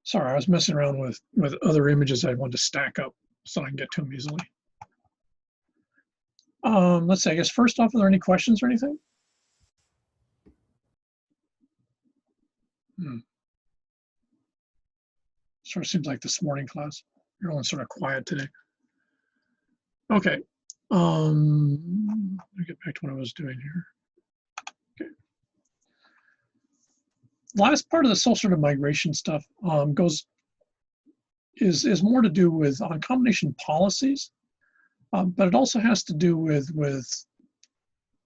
Sorry, I was messing around with other images I wanted to stack up so I can get to them easily. Let's see, I guess first off, are there any questions or anything? Sort of seems like this morning class. Everyone's sort of quiet today. Okay. Let me get back to what I was doing here. Okay. Last part of the soul sort of migration stuff is more to do with combination policies, but it also has to do with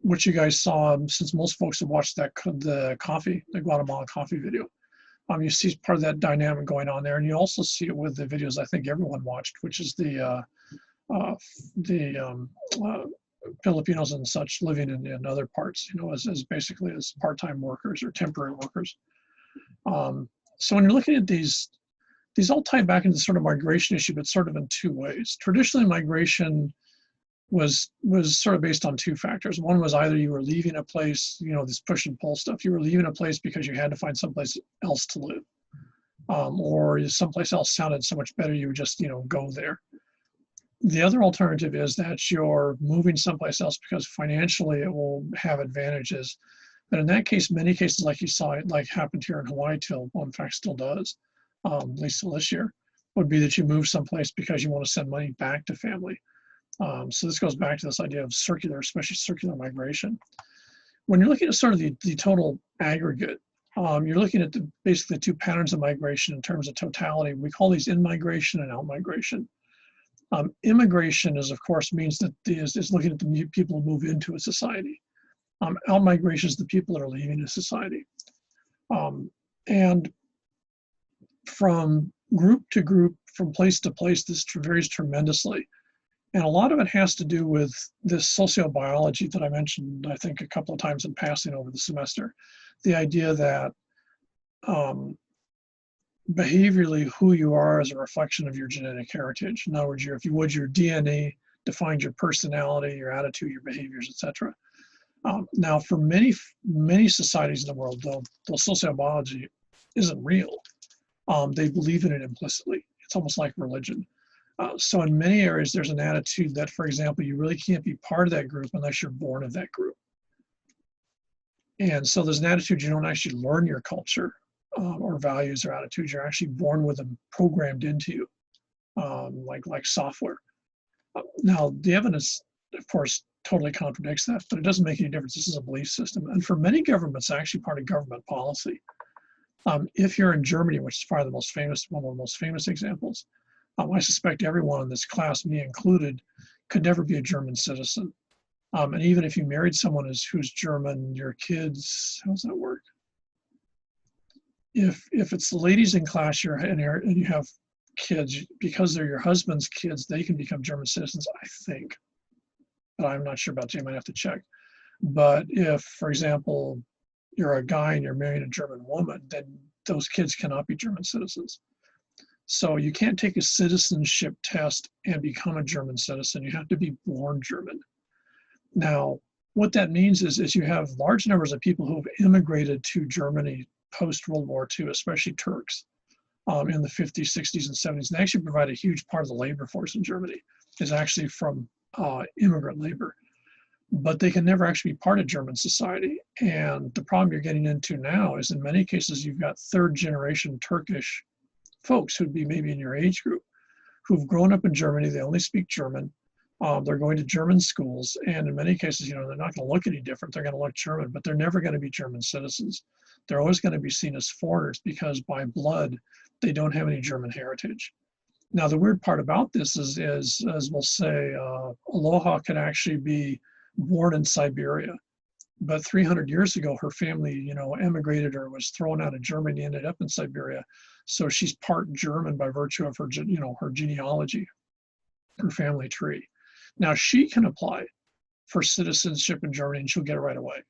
what you guys saw, since most folks have watched the Guatemala coffee video. You see part of that dynamic going on there, and you also see it with the videos I think everyone watched, which is the Filipinos and such living in other parts, as basically as part-time workers or temporary workers. So when you're looking at these all tie back into sort of migration issue, but sort of in two ways. Traditionally, migration was sort of based on two factors. One was either you were leaving a place, this push and pull stuff. You were leaving a place because you had to find someplace else to live, or someplace else sounded so much better you would just go there. The other alternative is that you're moving someplace else because financially it will have advantages. But in that case, many cases, like you saw, it like happened here in Hawaii in fact still does, at least till this year. would be that you move someplace because you want to send money back to family. So this goes back to this idea of circular, especially circular migration. When you're looking at sort of the total aggregate, you're looking at basically the two patterns of migration in terms of totality. We call these in-migration and out-migration. Immigration is, of course, means that is looking at the people who move into a society. Out-migration is the people that are leaving a society. And from group to group, from place to place, this varies tremendously. And a lot of it has to do with this sociobiology that I mentioned, I think, a couple of times in passing over the semester. The idea that behaviorally who you are is a reflection of your genetic heritage. In other words, if you would, your DNA defines your personality, your attitude, your behaviors, etc. Now, for many societies in the world, though sociobiology isn't real, they believe in it implicitly. It's almost like religion. So in many areas, there's an attitude that, for example, you really can't be part of that group unless you're born of that group. And so there's an attitude you don't actually learn your culture or values or attitudes. You're actually born with them programmed into you, like software. Now, the evidence, of course, totally contradicts that, but it doesn't make any difference. This is a belief system. And for many governments, it's actually part of government policy. If you're in Germany, which is probably one of the most famous examples, I suspect everyone in this class, me included, could never be a German citizen. And even if you married someone who's German, your kids, how does that work? If it's the ladies in class and you have kids, because they're your husband's kids, they can become German citizens, I think. But I'm not sure about that. You might have to check. But if, for example, you're a guy and you're marrying a German woman, then those kids cannot be German citizens. So you can't take a citizenship test and become a German citizen. You have to be born German. Now, what that means is you have large numbers of people who have immigrated to Germany post-World War II, especially Turks, in the 50s, 60s, and 70s. And they actually provide a huge part of the labor force in Germany is actually from immigrant labor. But they can never actually be part of German society. And the problem you're getting into now is in many cases, you've got third-generation Turkish folks who'd be maybe in your age group who've grown up in Germany. They only speak German. They're going to German schools. And in many cases, they're not going to look any different. They're going to look German, but they're never going to be German citizens. They're always going to be seen as foreigners because by blood, they don't have any German heritage. Now, the weird part about this is as we'll say, Aloha could actually be born in Siberia. But 300 years ago, her family, emigrated or was thrown out of Germany, ended up in Siberia. So she's part German by virtue of her, her genealogy, her family tree. Now she can apply for citizenship in Germany and she'll get it right away.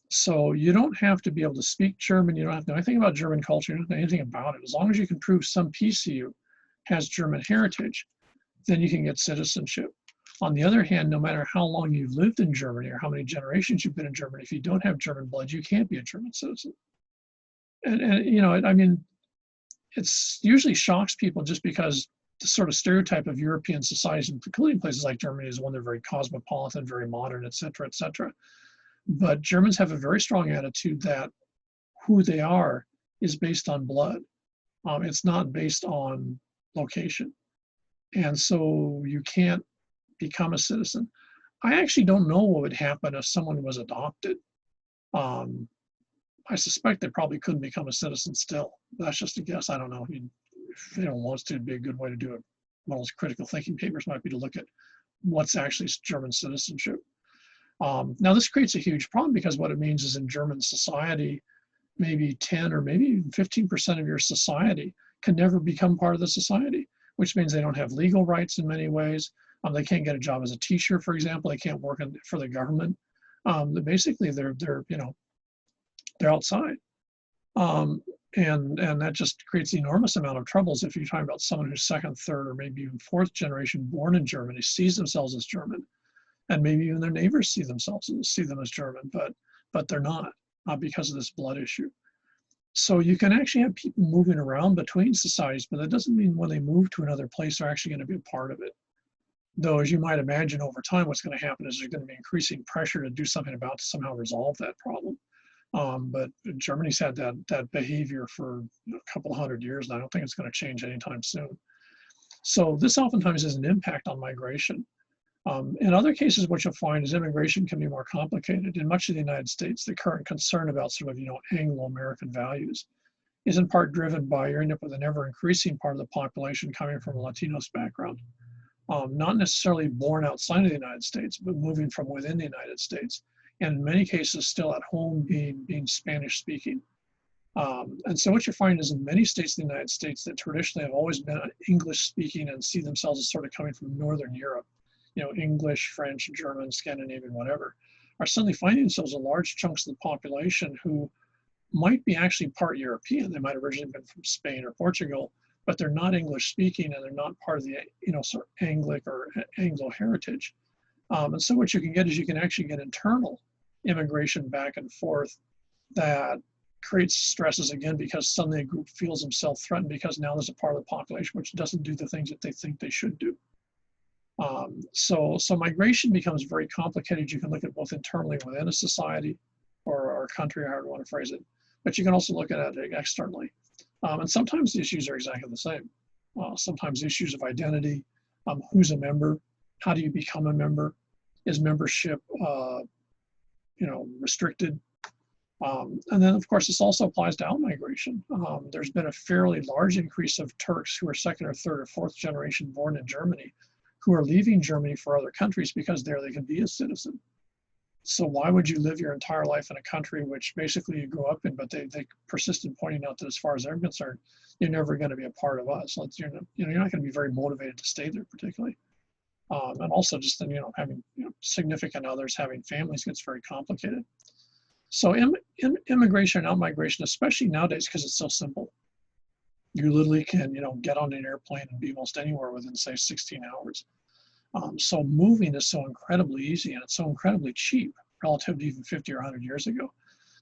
So you don't have to be able to speak German. You don't have to know anything about German culture. You don't have to know anything about it. As long as you can prove some piece of you has German heritage, then you can get citizenship. On the other hand, no matter how long you've lived in Germany or how many generations you've been in Germany, if you don't have German blood, you can't be a German citizen. And it's usually shocks people just because the sort of stereotype of European societies, including places like Germany, is one they're very cosmopolitan, very modern, et cetera, et cetera. But Germans have a very strong attitude that who they are is based on blood. It's not based on location. And so you can't become a citizen. I actually don't know what would happen if someone was adopted. I suspect they probably couldn't become a citizen still. That's just a guess. I don't know. If anyone wants to, it'd be a good way to do it. One of those critical thinking papers might be to look at what's actually German citizenship. Now, this creates a huge problem because what it means is in German society, maybe 10 or maybe even 15% of your society can never become part of the society, which means they don't have legal rights in many ways. They can't get a job as a teacher, for example. They can't work for the government. Basically, they're outside. And that just creates an enormous amount of troubles if you're talking about someone who's second, third, or maybe even fourth generation born in Germany, sees themselves as German, and maybe even their neighbors see them as German, but they're not because of this blood issue. So you can actually have people moving around between societies, but that doesn't mean when they move to another place, they're actually going to be a part of it. Though, as you might imagine, over time, what's going to happen is there's going to be increasing pressure to do something about to somehow resolve that problem. But Germany's had that behavior for a couple hundred years, and I don't think it's going to change anytime soon. So this oftentimes has an impact on migration. In other cases, what you'll find is immigration can be more complicated. In much of the United States, the current concern about sort of, Anglo-American values is in part driven by you end up with an ever-increasing part of the population coming from a Latinos background. Not necessarily born outside of the United States, but moving from within the United States. And in many cases, still at home being Spanish speaking. And so what you find is in many states in the United States that traditionally have always been English speaking and see themselves as sort of coming from Northern Europe, English, French, German, Scandinavian, whatever, are suddenly finding themselves in large chunks of the population who might be actually part European. They might have originally been from Spain or Portugal, but they're not English speaking and they're not part of the, sort of Anglic or Anglo heritage. And so what you can get is you can actually get internal immigration back and forth that creates stresses again because suddenly a group feels themselves threatened because now there's a part of the population which doesn't do the things that they think they should do. So migration becomes very complicated. You can look at both internally within a society or a country, however you want to phrase it, but you can also look at it externally. And sometimes the issues are exactly the same. Sometimes issues of identity, who's a member, how do you become a member, is membership, restricted? And then, of course, this also applies to outmigration. There's been a fairly large increase of Turks who are second or third or fourth generation born in Germany who are leaving Germany for other countries because there they can be a citizen. So why would you live your entire life in a country which basically you grew up in, but they persist in pointing out that as far as they're concerned, you're never going to be a part of us. You're not going to be very motivated to stay there particularly. And also just then, having significant others, having families gets very complicated. So immigration and outmigration, especially nowadays, because it's so simple. You literally can, get on an airplane and be most anywhere within, say, 16 hours. So moving is so incredibly easy and it's so incredibly cheap relative to even 50 or 100 years ago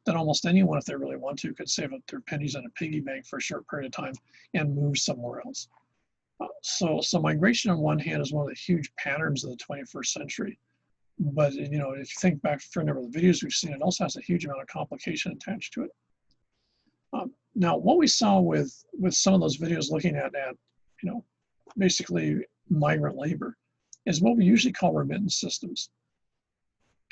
that almost anyone, if they really want to, could save up their pennies in a piggy bank for a short period of time and move somewhere else. So migration on one hand is one of the huge patterns of the 21st century. But, if you think back for a number of the videos we've seen, it also has a huge amount of complication attached to it. Now, what we saw with some of those videos looking at basically migrant labor is what we usually call remittance systems.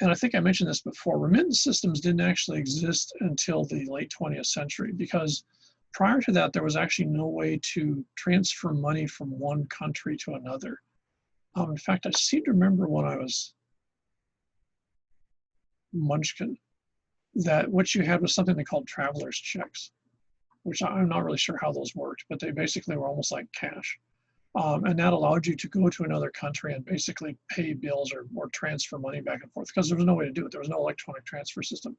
And I think I mentioned this before, remittance systems didn't actually exist until the late 20th century because prior to that, there was actually no way to transfer money from one country to another. In fact, I seem to remember when I was Munchkin that what you had was something they called traveler's checks, which I'm not really sure how those worked, but they basically were almost like cash. And that allowed you to go to another country and basically pay bills or transfer money back and forth because there was no way to do it. There was no electronic transfer system.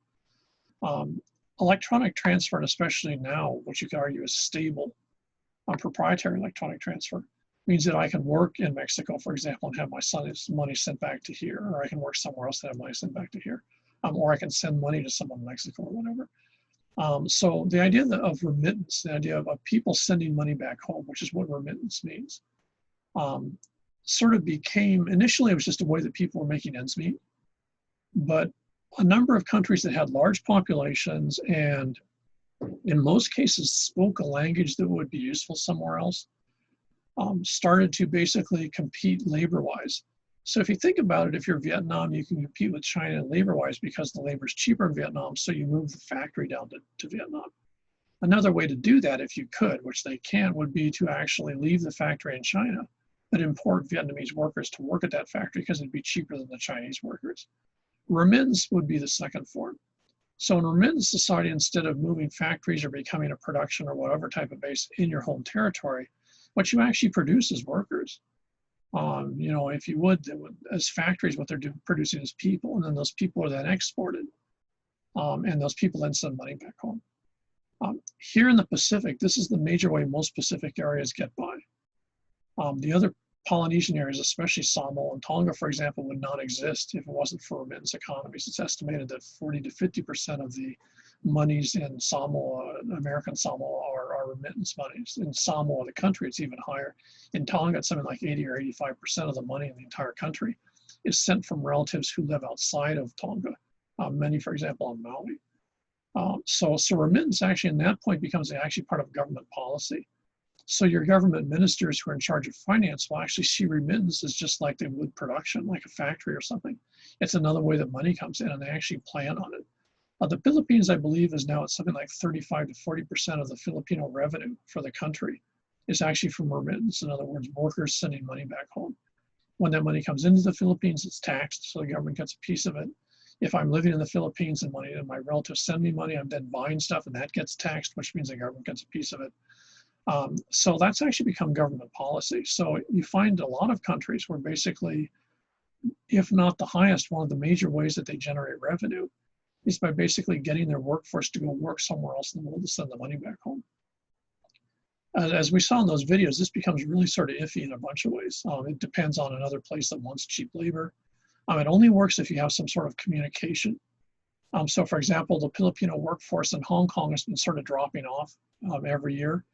Electronic transfer, and especially now, which you could argue is stable, proprietary electronic transfer, means that I can work in Mexico, for example, and have my son's money sent back to here, or I can work somewhere else and have money sent back to here, or I can send money to someone in Mexico or whatever. So the idea of remittance, the idea of people sending money back home, which is what remittance means, sort of became, initially it was just a way that people were making ends meet, but a number of countries that had large populations and in most cases spoke a language that would be useful somewhere else, started to basically compete labor-wise. So if you think about it, if you're Vietnam, you can compete with China labor-wise because the labor is cheaper in Vietnam, so you move the factory down to Vietnam. Another way to do that, if you could, which they can, would be to actually leave the factory in China, but import Vietnamese workers to work at that factory because it'd be cheaper than the Chinese workers. Remittance would be the second form. So in a remittance society, instead of moving factories or becoming a production or whatever type of base in your home territory, what you actually produce is workers. If you would, as factories, what they're producing is people, and then those people are then exported, and those people then send money back home. Here in the Pacific, this is the major way most Pacific areas get by. The other Polynesian areas, especially Samoa and Tonga, for example, would not exist if it wasn't for remittance economies. It's estimated that 40 to 50% of the monies in Samoa, American Samoa, are remittance monies. In Samoa, the country, it's even higher. In Tonga, it's something like 80 or 85% of the money in the entire country is sent from relatives who live outside of Tonga, many, for example, on Maui. So remittance actually, in that point, becomes actually part of government policy. So your government ministers who are in charge of finance will actually see remittance as just like they would production, like a factory or something. It's another way that money comes in, and they actually plan on it. The Philippines, I believe, is now at something like 35 to 40% of the Filipino revenue for the country is actually from remittance. In other words, workers sending money back home. When that money comes into the Philippines, it's taxed, so the government gets a piece of it. If I'm living in the Philippines and my relatives send me money, I'm then buying stuff and that gets taxed, which means the government gets a piece of it. So that's actually become government policy. So you find a lot of countries where basically, if not the highest, one of the major ways that they generate revenue is by basically getting their workforce to go work somewhere else in the world to send the money back home. As we saw in those videos, this becomes really sort of iffy in a bunch of ways. It depends on another place that wants cheap labor. It only works if you have some sort of communication. So for example, the Filipino workforce in Hong Kong has been sort of dropping off every year.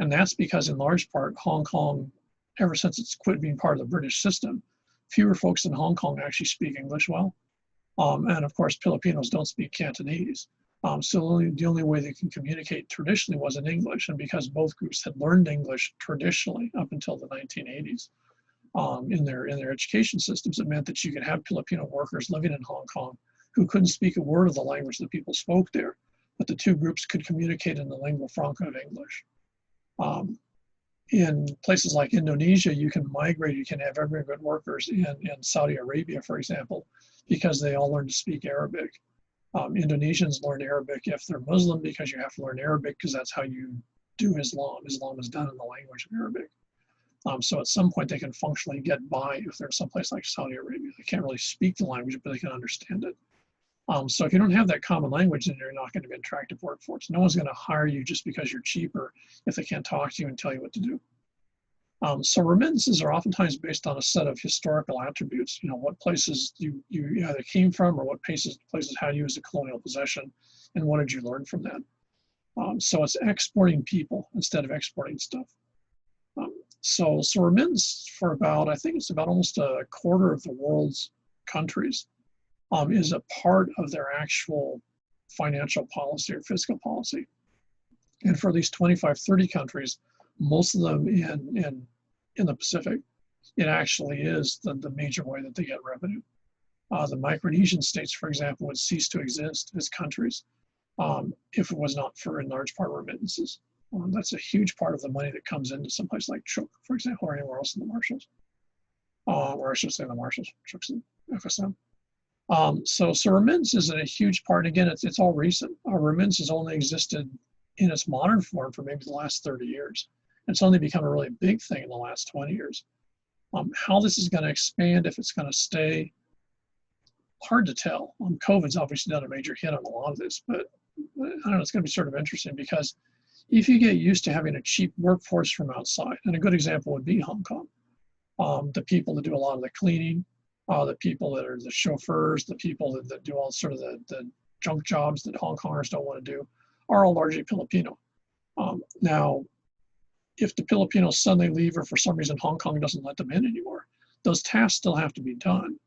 And that's because in large part, Hong Kong, ever since it's quit being part of the British system, fewer folks in Hong Kong actually speak English well. And of course, Filipinos don't speak Cantonese. So the only way they can communicate traditionally was in English. And because both groups had learned English traditionally up until the 1980s in their education systems, it meant that you could have Filipino workers living in Hong Kong who couldn't speak a word of the language that people spoke there, but the two groups could communicate in the lingua franca of English. In places like Indonesia, you can migrate, you can have immigrant workers in Saudi Arabia, for example, because they all learn to speak Arabic. Indonesians learn Arabic if they're Muslim because you have to learn Arabic because that's how you do Islam. Islam is done in the language of Arabic. So at some point they can functionally get by if they're someplace like Saudi Arabia. They can't really speak the language, but they can understand it. So if you don't have that common language, then you're not going to be an attractive workforce. No one's going to hire you just because you're cheaper if they can't talk to you and tell you what to do. So remittances are oftentimes based on a set of historical attributes. You know, what places you either came from or what places had you as a colonial possession, and what did you learn from that? So it's exporting people instead of exporting stuff. So remittance for about, I think it's about almost a quarter of the world's countries is a part of their actual financial policy or fiscal policy. And for these 25, 30 countries, most of them in the Pacific, it actually is the major way that they get revenue. The Micronesian states, for example, would cease to exist as countries if it was not for, in large part, remittances. That's a huge part of the money that comes into someplace like Chuuk, for example, or anywhere else in the Marshalls. Or I should say the Marshalls, Chuuk's in FSM. So remittance is a huge part. Again, it's all recent. Remittance has only existed in its modern form for maybe the last 30 years. It's only become a really big thing in the last 20 years. How this is going to expand, if it's going to stay, hard to tell. COVID's obviously done a major hit on a lot of this, but I don't know, it's going to be sort of interesting because if you get used to having a cheap workforce from outside, and a good example would be Hong Kong, the people that do a lot of the cleaning, the people that are the chauffeurs, the people that do all sort of the junk jobs that Hong Kongers don't want to do, are all largely Filipino. Now, if the Filipinos suddenly leave or for some reason Hong Kong doesn't let them in anymore, those tasks still have to be done.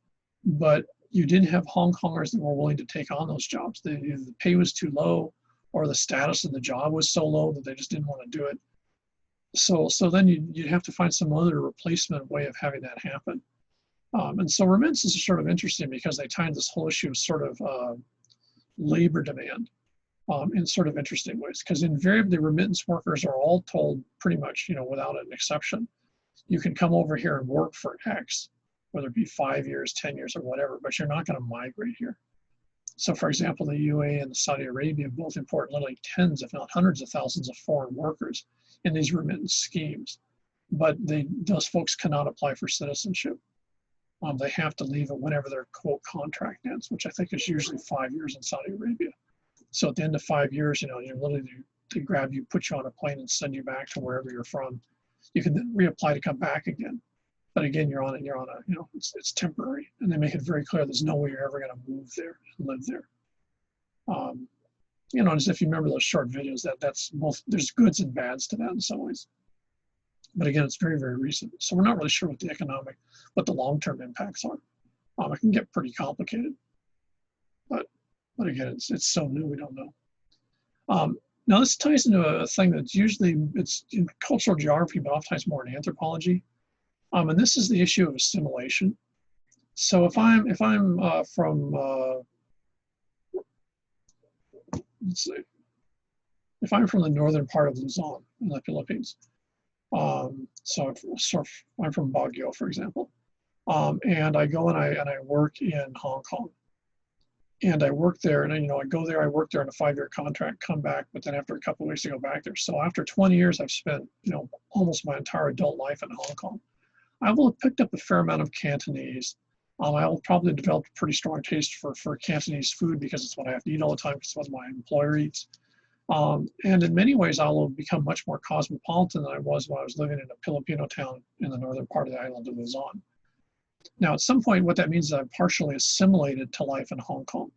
But you didn't have Hong Kongers that were willing to take on those jobs. The pay was too low or the status of the job was so low that they just didn't want to do it. So then you'd have to find some other replacement way of having that happen. And so remittances are sort of interesting because they tie into this whole issue of sort of labor demand in sort of interesting ways. Because invariably remittance workers are all told pretty much, you know, without an exception, you can come over here and work for X, whether it be 5 years, 10 years, or whatever, but you're not going to migrate here. So for example, the UAE and Saudi Arabia both import literally tens, if not hundreds of thousands of foreign workers in these remittance schemes. But those folks cannot apply for citizenship. They have to leave it whenever their quote contract ends, which I think is usually 5 years in Saudi Arabia. So at the end of 5 years, you know, you literally they grab you, put you on a plane, and send you back to wherever you're from. You can then reapply to come back again, but again, you're on a, you know, it's temporary, and they make it very clear there's no way you're ever going to move there and live there. You know, as if you remember those short videos, that's both, there's goods and bads to that in some ways. But again, it's very, very recent, so we're not really sure what the long-term impacts are. It can get pretty complicated, but again, it's so new, we don't know. Now this ties into a thing that's usually, it's in cultural geography, but oftentimes more in anthropology. And this is the issue of assimilation. So if I'm from let's see, if I'm from the northern part of Luzon in the Philippines, so I'm from Baguio, for example, and I go and I work in Hong Kong, and I work there, and I go there, I work there on a 5-year contract, come back, but then after a couple of weeks I go back there. So after 20 years, I've spent almost my entire adult life in Hong Kong. I will have picked up a fair amount of Cantonese. I will probably develop a pretty strong taste for Cantonese food because it's what I have to eat all the time, because it's what my employer eats. And in many ways, I will become much more cosmopolitan than I was when I was living in a Filipino town in the northern part of the island of Luzon. Now, at some point, what that means is I've partially assimilated to life in Hong Kong.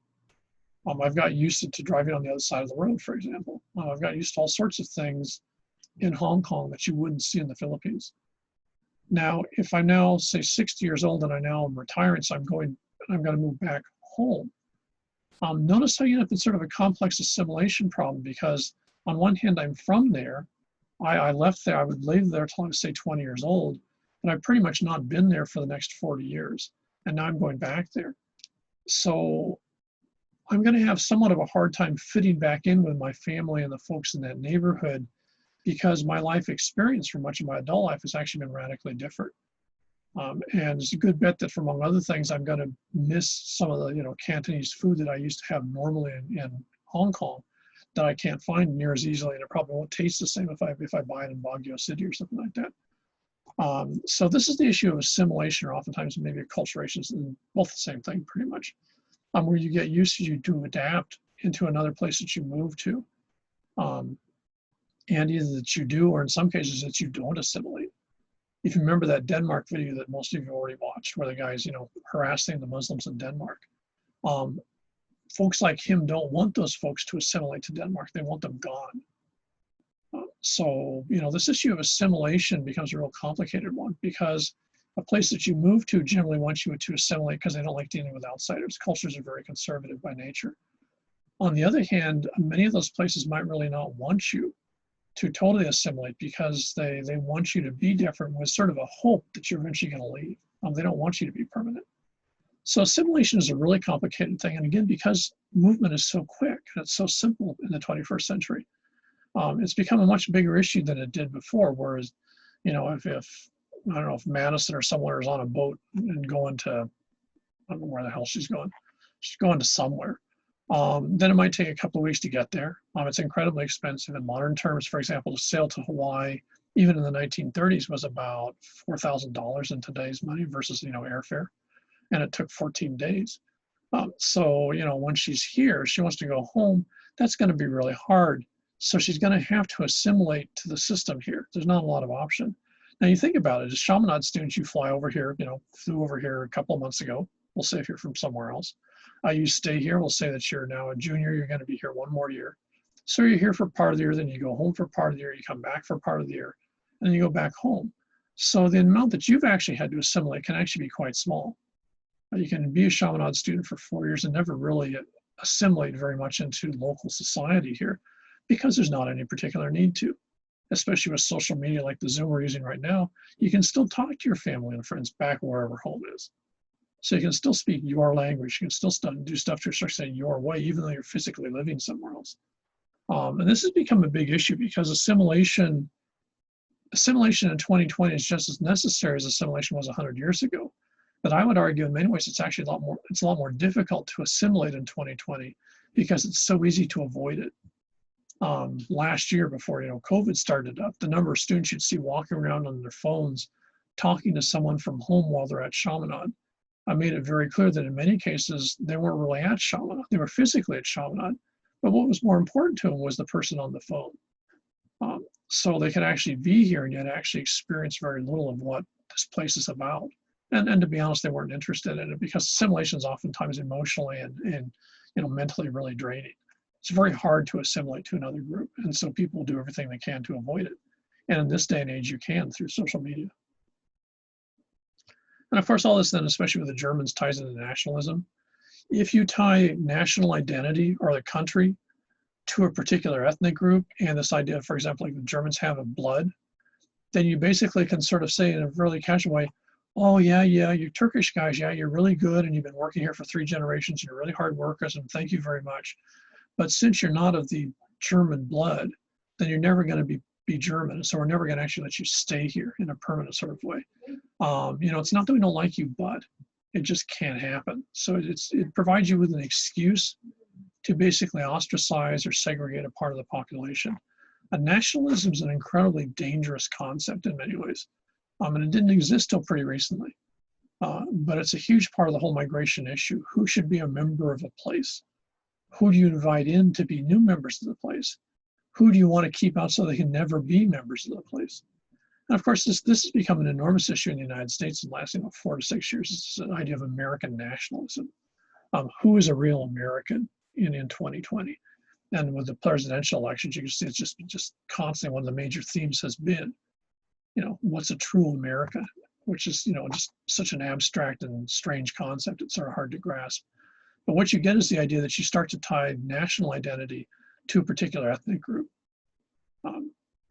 I've got used to driving on the other side of the road, for example. I've got used to all sorts of things in Hong Kong that you wouldn't see in the Philippines. Now, if I'm now, say, 60 years old and I now am retiring, so I'm going to move back home. Notice how you end up in sort of a complex assimilation problem, because on one hand, I'm from there. I left there, I would live there till I was, say, 20 years old, but I've pretty much not been there for the next 40 years. And now I'm going back there. So I'm going to have somewhat of a hard time fitting back in with my family and the folks in that neighborhood, because my life experience for much of my adult life has actually been radically different. And it's a good bet that, for among other things, I'm going to miss some of the Cantonese food that I used to have normally in Hong Kong that I can't find near as easily, and it probably won't taste the same if I buy it in Baguio City or something like that. So this is the issue of assimilation, or oftentimes maybe acculturations, and both the same thing pretty much, where you get used to adapt into another place that you move to. And either that you do, or in some cases that you don't assimilate. If you remember that Denmark video that most of you already watched, where the guy's harassing the Muslims in Denmark, folks like him don't want those folks to assimilate to Denmark. They want them gone. So this issue of assimilation becomes a real complicated one, because a place that you move to generally wants you to assimilate because they don't like dealing with outsiders. Cultures are very conservative by nature. On the other hand, many of those places might really not want you to totally assimilate, because they want you to be different with sort of a hope that you're eventually going to leave. They don't want you to be permanent. So assimilation is a really complicated thing. And again, because movement is so quick and it's so simple in the 21st century, it's become a much bigger issue than it did before. Whereas, if I don't know, if Madison or somewhere is on a boat and going to, I don't know where the hell she's going to somewhere. Then it might take a couple of weeks to get there. It's incredibly expensive. In modern terms, for example, to sail to Hawaii, even in the 1930s, was about $4,000 in today's money versus, airfare. And it took 14 days. So, when she's here, she wants to go home. That's going to be really hard. So she's going to have to assimilate to the system here. There's not a lot of option. Now you think about it, as Chaminade students, you fly over here, flew over here a couple of months ago. We'll say if you're from somewhere else. You stay here, we'll say that you're now a junior, you're going to be here one more year. So you're here for part of the year, then you go home for part of the year, you come back for part of the year, and then you go back home. So the amount that you've actually had to assimilate can actually be quite small. You can be a Chaminade student for 4 years and never really assimilate very much into local society here, because there's not any particular need to. Especially with social media like the Zoom we're using right now, you can still talk to your family and friends back wherever home is. So you can still speak your language. You can still do stuff to say your way, even though you're physically living somewhere else. And this has become a big issue, because assimilation in 2020 is just as necessary as assimilation was 100 years ago. But I would argue in many ways it's actually a lot more difficult to assimilate in 2020, because it's so easy to avoid it. Last year, before COVID started up, the number of students you'd see walking around on their phones talking to someone from home while they're at Chaminade, I made it very clear that in many cases they weren't really at Chaminade. They were physically at Chaminade, but what was more important to them was the person on the phone. So they could actually be here and yet actually experience very little of what this place is about. And to be honest, they weren't interested in it, because assimilation is oftentimes emotionally and mentally really draining. It's very hard to assimilate to another group, and so people do everything they can to avoid it. And in this day and age, you can through social media. And of course, all this then, especially with the Germans, ties into nationalism. If you tie national identity or the country to a particular ethnic group, and this idea, for example, like the Germans have of blood, then you basically can sort of say in a really casual way, oh yeah, you Turkish guys, yeah, you're really good and you've been working here for 3 generations, you're really hard workers and thank you very much. But since you're not of the German blood, then you're never going to be German. So we're never going to actually let you stay here in a permanent sort of way. You know, it's not that we don't like you, but it just can't happen. So it provides you with an excuse to basically ostracize or segregate a part of the population. Nationalism is an incredibly dangerous concept in many ways. And it didn't exist till pretty recently. But it's a huge part of the whole migration issue. Who should be a member of a place? Who do you invite in to be new members of the place? Who do you want to keep out so they can never be members of the place? And of course, this has become an enormous issue in the United States in the last 4 to 6 years. It's an idea of American nationalism. Who is a real American in 2020? And with the presidential elections, you can see it's just constantly one of the major themes has been, you know, what's a true America? Which is, you know, just such an abstract and strange concept. It's sort of hard to grasp. But what you get is the idea that you start to tie national identity to a particular ethnic group.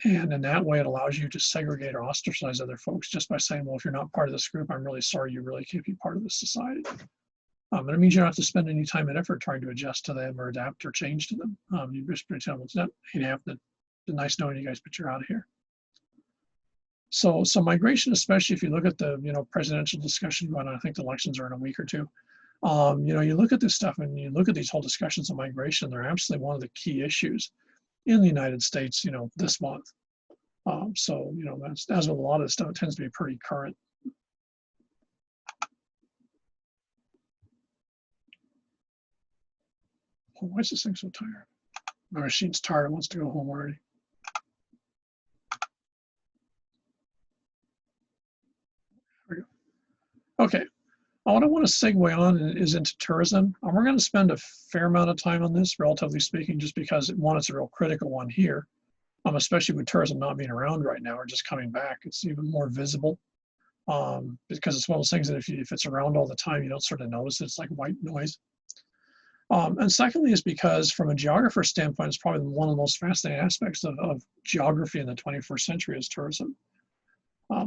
And in that way, it allows you to segregate or ostracize other folks just by saying, well, if you're not part of this group, I'm really sorry, you really can't be part of this society. And it means you don't have to spend any time and effort trying to adjust to them or adapt or change to them. You just pretend, well, it's not, ain't happening. It's nice knowing you guys, but you're out of here. So migration, especially if you look at the, you know, presidential discussion going on, I think the elections are in a week or two. You know, you look at this stuff and you look at these whole discussions on migration, they're absolutely one of the key issues in the United States, you know, this month. So, you know, that's, as with a lot of this stuff, it tends to be pretty current. Oh, why is this thing so tired? My machine's tired, it wants to go home already. There we go. Okay. What I want to segue on is into tourism. And we're going to spend a fair amount of time on this, relatively speaking, just because one, it's a real critical one here, especially with tourism not being around right now or just coming back. It's even more visible because it's one of those things that if it's around all the time, you don't sort of notice it. It's like white noise. And secondly is because from a geographer standpoint, it's probably one of the most fascinating aspects of geography in the 21st century is tourism.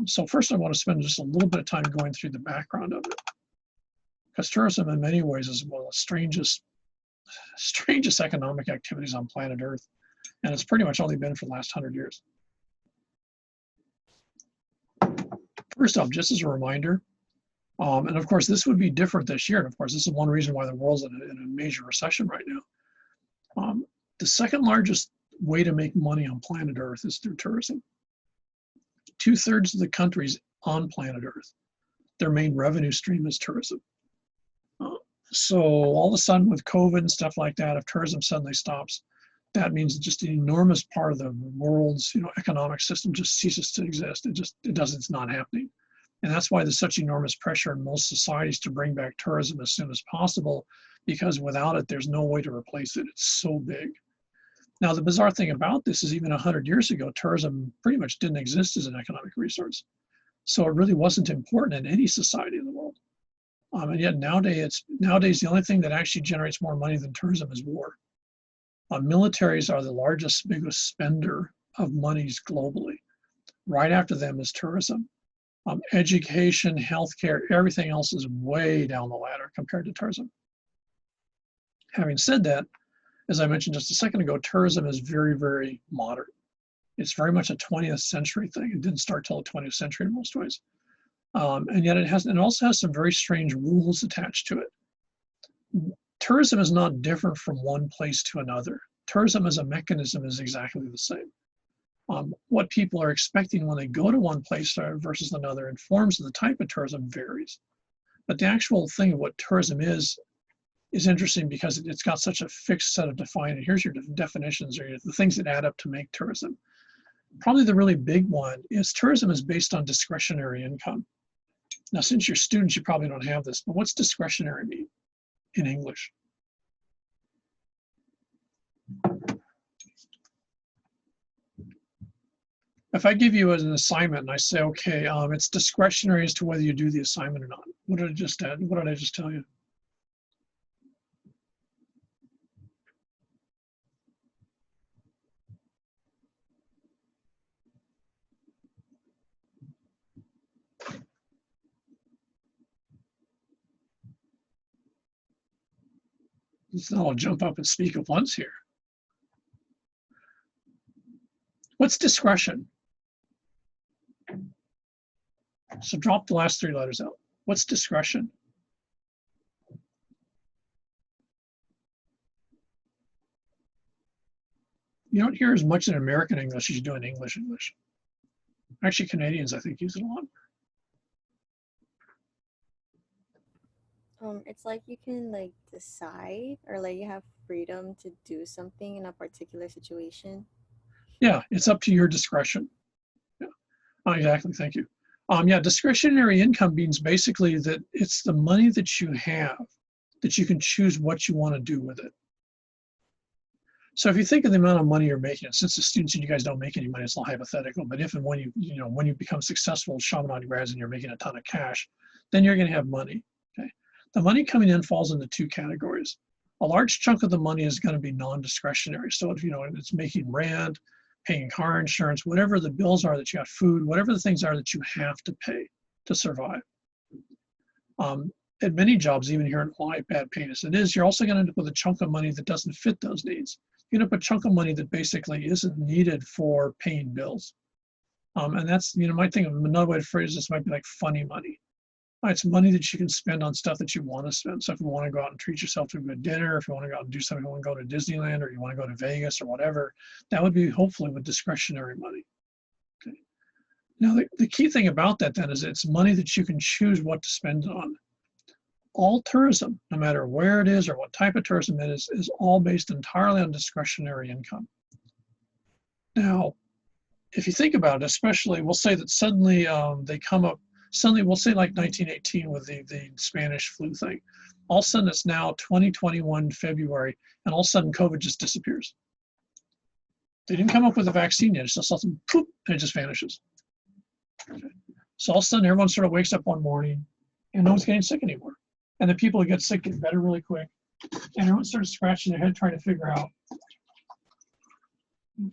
So first I want to spend just a little bit of time going through the background of it. Because tourism in many ways is one of the strangest economic activities on planet Earth. And it's pretty much only been for the last 100 years. First off, just as a reminder, and of course this would be different this year. And of course, this is one reason why the world's in a major recession right now. The second largest way to make money on planet Earth is through tourism. 2/3 of the countries on planet Earth, their main revenue stream is tourism. So all of a sudden with COVID and stuff like that, if tourism suddenly stops, that means just an enormous part of the world's, you know, economic system just ceases to exist. It's not happening. And that's why there's such enormous pressure in most societies to bring back tourism as soon as possible, because without it, there's no way to replace it. It's so big. Now, the bizarre thing about this is even 100 years ago, tourism pretty much didn't exist as an economic resource. So it really wasn't important in any society in the world. And yet nowadays the only thing that actually generates more money than tourism is war. Militaries are the largest, biggest spender of monies globally. Right after them is tourism. Education, healthcare, everything else is way down the ladder compared to tourism. Having said that, as I mentioned just a second ago, tourism is very, very modern. It's very much a 20th century thing. It didn't start till the 20th century in most ways. And yet it also has some very strange rules attached to it. Tourism is not different from one place to another. Tourism as a mechanism is exactly the same. What people are expecting when they go to one place versus another informs the type of tourism varies. But the actual thing of what tourism is interesting because it's got such a fixed set of defined, here's your definitions or the things that add up to make tourism. Probably the really big one is tourism is based on discretionary income. Now, since you're students, you probably don't have this, but what's discretionary mean in English? If I give you an assignment and I say, okay, it's discretionary as to whether you do the assignment or not, what did I just tell you? Let's all jump up and speak at once here. What's discretion? So drop the last 3 letters out. What's discretion? You don't hear as much in American English as you do in English. Actually, Canadians, I think, use it a lot. It's like you can like decide, or like you have freedom to do something in a particular situation. Yeah, it's up to your discretion. Yeah, exactly. Thank you. Yeah, discretionary income means basically that it's the money that you have that you can choose what you want to do with it. So if you think of the amount of money you're making, and since the students and you guys don't make any money, it's all hypothetical. But if and when when you become successful Chaminade grads and you're making a ton of cash, then you're going to have money. Okay, the money coming in falls into 2 categories. A large chunk of the money is going to be non-discretionary. So if it's making rent, paying car insurance, whatever the bills are that you have, food, whatever the things are that you have to pay to survive. At many jobs, even here in Hawaii, bad paid as it is, you're also going to end up with a chunk of money that doesn't fit those needs. You end up with a chunk of money that basically isn't needed for paying bills. And that's, might think of another way to phrase this might be like funny money. It's money that you can spend on stuff that you want to spend. So if you want to go out and treat yourself to a good dinner, if you want to go out and do something, you want to go to Disneyland or you want to go to Vegas or whatever, that would be hopefully with discretionary money. Okay. Now, the key thing about that then is it's money that you can choose what to spend it on. All tourism, no matter where it is or what type of tourism it is all based entirely on discretionary income. Now, if you think about it, especially, we'll say that suddenly they come up, suddenly we'll say like 1918 with the Spanish flu thing. All of a sudden it's now 2021 February, and all of a sudden COVID just disappears. They didn't come up with a vaccine yet. It's just something, poof, and it just vanishes. Okay. So all of a sudden everyone sort of wakes up one morning and no one's getting sick anymore. And the people who get sick get better really quick. And everyone started scratching their head trying to figure out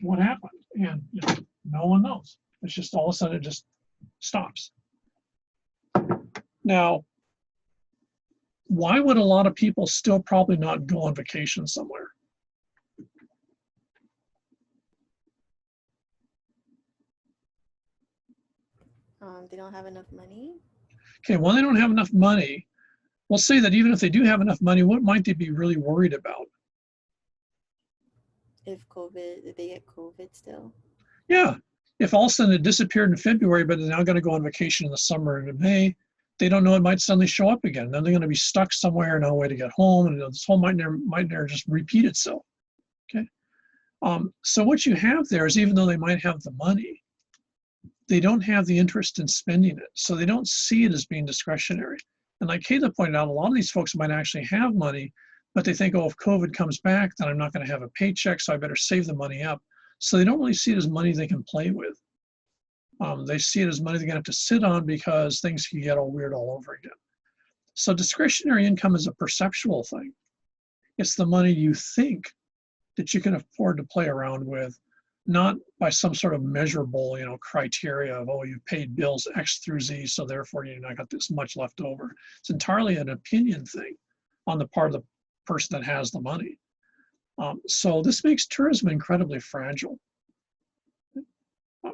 what happened. And no one knows. It's just all of a sudden it just stops. Now, why would a lot of people still probably not go on vacation somewhere? They don't have enough money. Okay, well, they don't have enough money. We'll say that even if they do have enough money, what might they be really worried about? If they get COVID still. Yeah, if all of a sudden it disappeared in February, but they're now going to go on vacation in the summer and in May, they don't know it might suddenly show up again. Then they're going to be stuck somewhere, no way to get home, and this whole might never just repeat itself. Okay, so what you have there is even though they might have the money, they don't have the interest in spending it, so they don't see it as being discretionary. And like Kayla pointed out, a lot of these folks might actually have money, but they think, oh, if COVID comes back, then I'm not going to have a paycheck, so I better save the money up. So they don't really see it as money they can play with. They see it as money they're going to have to sit on because things can get all weird all over again. So discretionary income is a perceptual thing. It's the money you think that you can afford to play around with, not by some sort of measurable, criteria of, oh, you've paid bills X through Z, so therefore you've not got this much left over. It's entirely an opinion thing on the part of the person that has the money. So this makes tourism incredibly fragile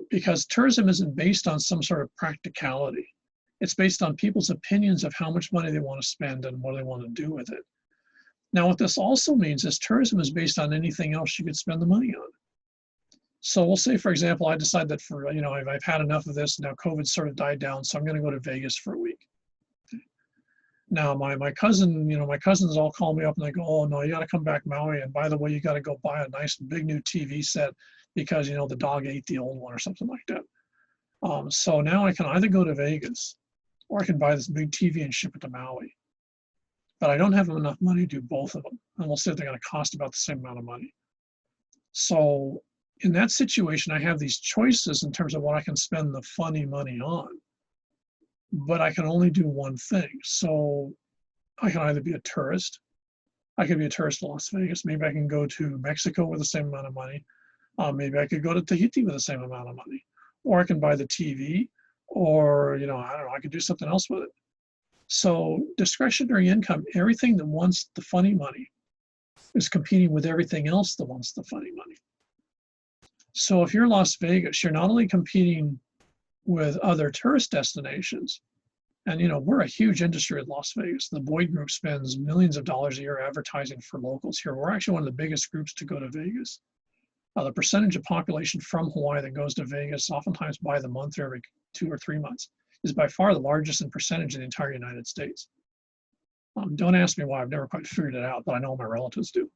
because tourism isn't based on some sort of practicality. It's based on people's opinions of how much money they want to spend and what they want to do with it. Now, what this also means is tourism is based on anything else you could spend the money on. So we'll say, for example, I decide that for, I've had enough of this, now COVID sort of died down, so I'm going to go to Vegas for a week. Okay. Now, my cousins all call me up and they go, oh, no, you got to come back Maui. And by the way, you got to go buy a nice big new TV set because, the dog ate the old one or something like that. So now I can either go to Vegas or I can buy this big TV and ship it to Maui. But I don't have enough money to do both of them. And we'll say they're going to cost about the same amount of money. So in that situation, I have these choices in terms of what I can spend the funny money on, but I can only do one thing. So I can either be a tourist. I could be a tourist to Las Vegas. Maybe I can go to Mexico with the same amount of money. Maybe I could go to Tahiti with the same amount of money, or I can buy the TV, or, I don't know, I could do something else with it. So discretionary income, everything that wants the funny money, is competing with everything else that wants the funny money. So if you're Las Vegas, you're not only competing with other tourist destinations, and we're a huge industry in Las Vegas. The Boyd Group spends millions of dollars a year advertising for locals here. We're actually one of the biggest groups to go to Vegas. The percentage of population from Hawaii that goes to Vegas, oftentimes by the month or every 2 or 3 months, is by far the largest in percentage in the entire United States. Don't ask me why. I've never quite figured it out, but I know my relatives do.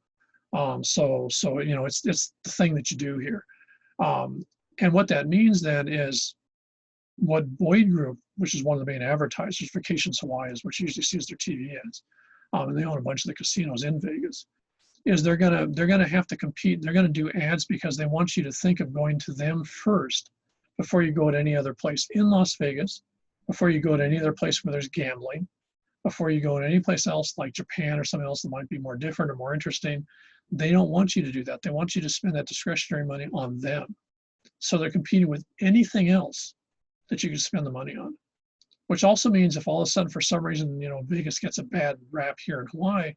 So it's the thing that you do here. And what that means then is what Boyd Group, which is one of the main advertisers, Vacations Hawaii is, which usually sees their TV ads, and they own a bunch of the casinos in Vegas, is they're gonna have to compete. They're gonna do ads because they want you to think of going to them first before you go to any other place in Las Vegas, before you go to any other place where there's gambling, before you go to any place else like Japan or something else that might be more different or more interesting. They don't want you to do that. They want you to spend that discretionary money on them. So they're competing with anything else that you can spend the money on, which also means if all of a sudden, for some reason, Vegas gets a bad rap here in Hawaii,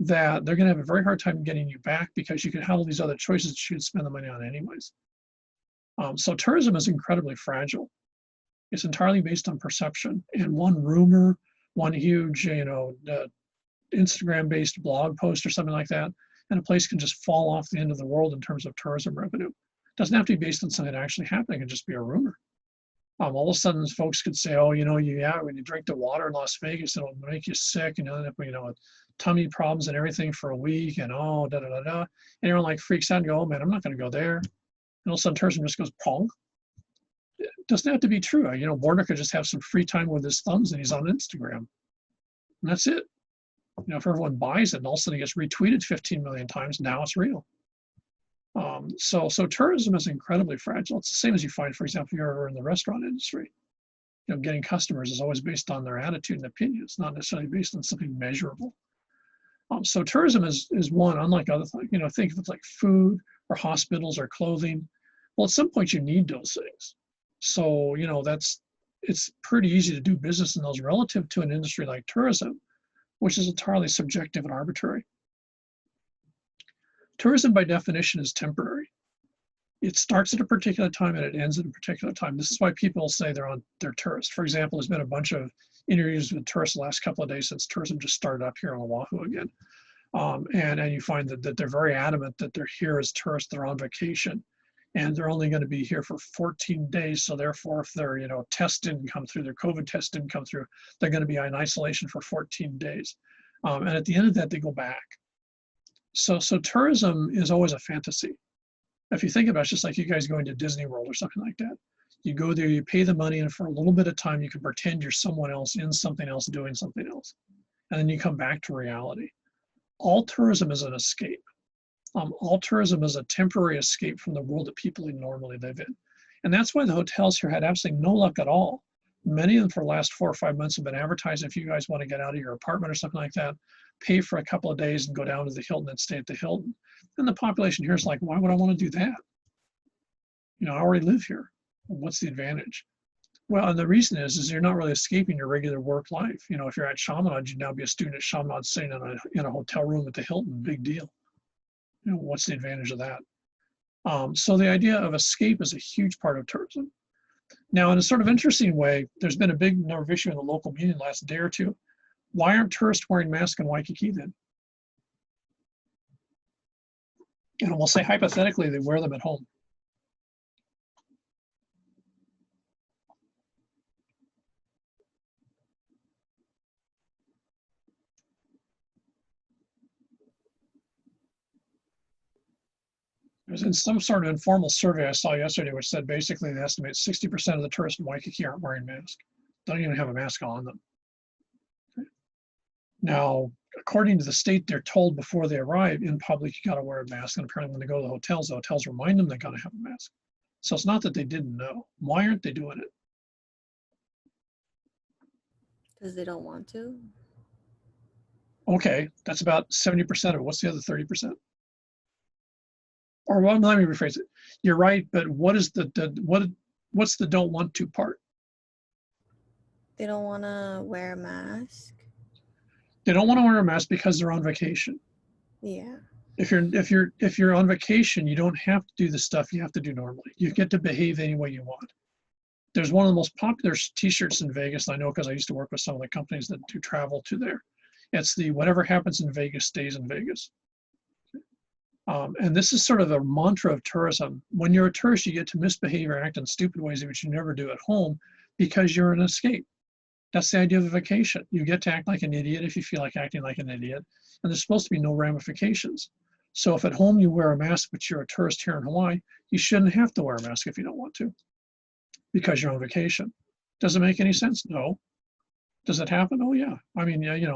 that they're going to have a very hard time getting you back because you can have all these other choices that you could spend the money on anyways. So tourism is incredibly fragile. It's entirely based on perception, and one rumor, one huge, Instagram-based blog post or something like that, and a place can just fall off the end of the world in terms of tourism revenue. It doesn't have to be based on something actually happening. It can just be a rumor. All of a sudden, folks could say, "Oh, when you drink the water in Las Vegas, it'll make you sick, and you'll end up, with tummy problems and everything for a week, and oh, da da da da." And everyone like freaks out and go, "Oh man, I'm not going to go there." And all of a sudden, tourism just goes pong. It doesn't have to be true. Border could just have some free time with his thumbs, and he's on Instagram, and that's it. If everyone buys it, and all of a sudden it gets retweeted 15 million times, now it's real. So tourism is incredibly fragile. It's the same as you find, for example, if you're ever in the restaurant industry. Getting customers is always based on their attitude and opinion. It's not necessarily based on something measurable. So tourism is one, unlike other things. Think of it like food or hospitals or clothing. Well, at some point you need those things. So it's pretty easy to do business in those relative to an industry like tourism, which is entirely subjective and arbitrary. Tourism, by definition, is temporary. It starts at a particular time and it ends at a particular time. This is why people say they're tourists. For example, there's been a bunch of interviews with tourists the last couple of days since tourism just started up here on Oahu again. And you find that they're very adamant that they're here as tourists, they're on vacation, and they're only going to be here for 14 days. So therefore, if their test didn't come through, their COVID test didn't come through, they're going to be in isolation for 14 days. And at the end of that, they go back. So tourism is always a fantasy. If you think about it, it's just like you guys going to Disney World or something like that. You go there, you pay the money, and for a little bit of time, you can pretend you're someone else in something else, doing something else. And then you come back to reality. All tourism is an escape. All tourism is a temporary escape from the world that people normally live in. And that's why the hotels here had absolutely no luck at all. Many of them for the last 4 or 5 months have been advertising, if you guys want to get out of your apartment or something like that, pay for a couple of days and go down to the Hilton and stay at the Hilton. And the population here is like, why would I want to do that? I already live here. Well, what's the advantage? Well, and the reason is you're not really escaping your regular work life. If you're at Chaminade, you'd now be a student at Chaminade staying in a hotel room at the Hilton, big deal. What's the advantage of that? So the idea of escape is a huge part of tourism. Now, in a sort of interesting way, there's been a big number of issues in the local media in the last day or two. Why aren't tourists wearing masks in Waikiki then? And we'll say hypothetically they wear them at home. It was in some sort of informal survey I saw yesterday, which said basically they estimate 60% of the tourists in Waikiki aren't wearing masks. Don't even have a mask on them. Okay. Now, according to the state, they're told before they arrive in public, you got to wear a mask. And apparently when they go to the hotels remind them they got to have a mask. So it's not that they didn't know. Why aren't they doing it? Because they don't want to. Okay, that's about 70% of it. What's the other 30%? Or well, let me rephrase it. You're right, but what's the don't want to part? They don't want to wear a mask. They don't want to wear a mask because they're on vacation. Yeah. If you're on vacation, you don't have to do the stuff you have to do normally. You get to behave any way you want. There's one of the most popular t-shirts in Vegas, and I know because I used to work with some of the companies that do travel to there. It's the whatever happens in Vegas stays in Vegas. And this is sort of a mantra of tourism. When you're a tourist, you get to misbehave or act in stupid ways which you never do at home because you're an escape. That's the idea of a vacation. You get to act like an idiot if you feel like acting like an idiot, and there's supposed to be no ramifications. So if at home you wear a mask, but you're a tourist here in Hawaii, you shouldn't have to wear a mask if you don't want to, because you're on vacation. Does it make any sense? No. Does it happen? Oh yeah. I mean, yeah,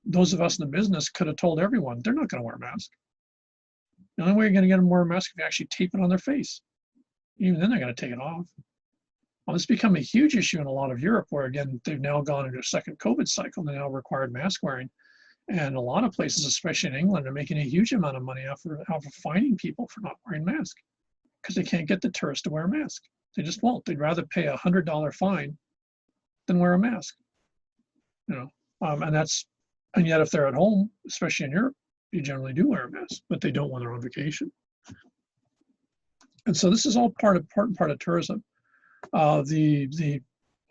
those of us in the business could have told everyone they're not going to wear a mask. The only way you're going to get them to wear a mask is if you actually tape it on their face. Even then, they're going to take it off. Well, it's become a huge issue in a lot of Europe, where again, they've now gone into a second COVID cycle. They now required mask wearing. And a lot of places, especially in England, are making a huge amount of money off of fining people for not wearing masks because they can't get the tourists to wear a mask. They just won't. They'd rather pay $100 fine than wear a mask. And yet if they're at home, especially in Europe, you generally do wear a mask, but they don't when they're on vacation. And so this is all part and part of tourism. The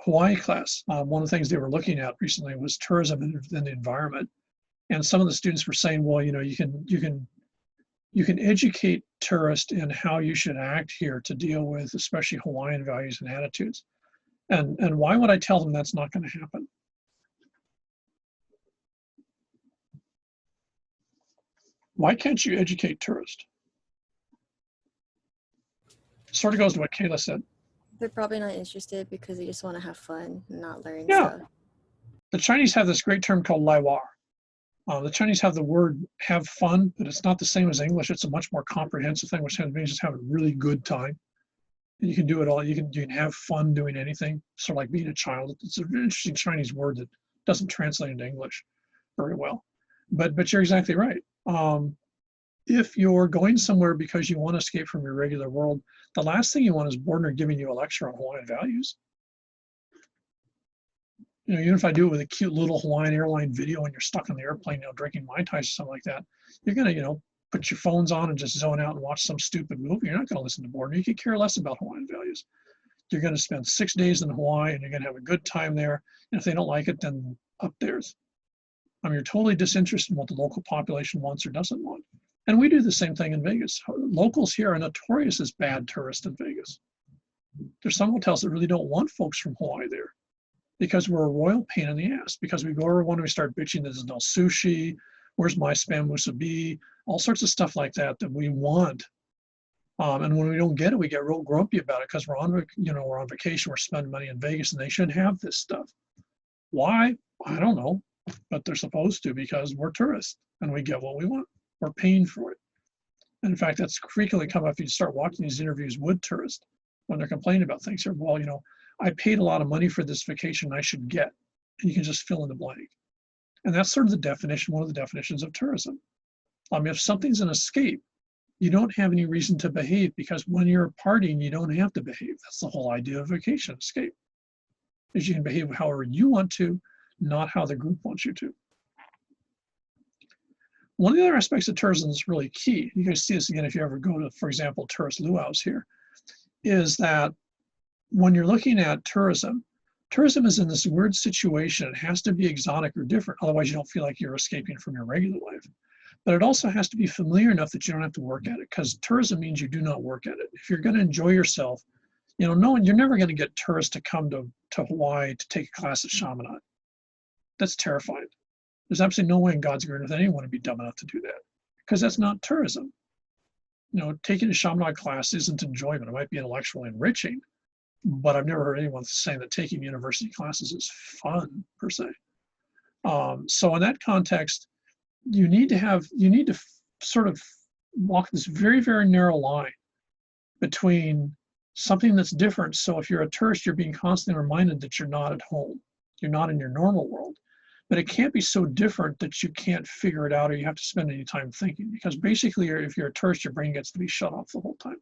Hawaii class, one of the things they were looking at recently was tourism and the environment. And some of the students were saying, well, you can educate tourists in how you should act here to deal with especially Hawaiian values and attitudes. And why would I tell them that's not going to happen? Why can't you educate tourists? Sort of goes to what Kayla said. They're probably not interested because they just want to have fun and not learn Yeah. stuff. The Chinese have this great term called laiwar. The Chinese have the word have fun, but it's not the same as English. It's a much more comprehensive thing, which means just have a really good time. And you can do it all. You can have fun doing anything, sort of like being a child. It's an interesting Chinese word that doesn't translate into English very well. But you're exactly right. If you're going somewhere because you want to escape from your regular world, the last thing you want is Bordner giving you a lecture on Hawaiian values. Even if I do it with a cute little Hawaiian airline video and you're stuck on the airplane, drinking Mai Tais or something like that, you're going to, put your phones on and just zone out and watch some stupid movie. You're not going to listen to Bordner. You could care less about Hawaiian values. You're going to spend 6 days in Hawaii and you're going to have a good time there. And if they don't like it, then up theirs. You're totally disinterested in what the local population wants or doesn't want. And we do the same thing in Vegas. Locals here are notorious as bad tourists in Vegas. There's some hotels that really don't want folks from Hawaii there because we're a royal pain in the ass. Because we go over when we start bitching that there's no sushi, where's my spam musubi, all sorts of stuff like that we want. And when we don't get it, we get real grumpy about it because we're on vacation, we're spending money in Vegas, and they shouldn't have this stuff. Why? I don't know, but they're supposed to because we're tourists and we get what we want. We're paying for it. And in fact, that's frequently come up if you start watching these interviews with tourists when they're complaining about things. They're, well, I paid a lot of money for this vacation I should get. And you can just fill in the blank. And that's sort of the definition, one of the definitions of tourism. If something's an escape, you don't have any reason to behave because when you're partying, you don't have to behave. That's the whole idea of vacation escape, is you can behave however you want to, not how the group wants you to. One of the other aspects of tourism that's really key, you guys see this again if you ever go to, for example, tourist luau's here, is that when you're looking at tourism is in this weird situation. It has to be exotic or different, otherwise you don't feel like you're escaping from your regular life. But it also has to be familiar enough that you don't have to work at it, because tourism means you do not work at it. If you're going to enjoy yourself, you're never going to get tourists to come to Hawaii to take a class at Chaminade. That's terrifying. There's absolutely no way in God's green earth anyone would be dumb enough to do that, because that's not tourism. Taking a Chaminade class isn't enjoyment. It might be intellectually enriching, but I've never heard anyone saying that taking university classes is fun per se. So in that context, you need to sort of walk this very, very narrow line between something that's different. So if you're a tourist, you're being constantly reminded that you're not at home. You're not in your normal world. But it can't be so different that you can't figure it out or you have to spend any time thinking, because basically if you're a tourist, your brain gets to be shut off the whole time.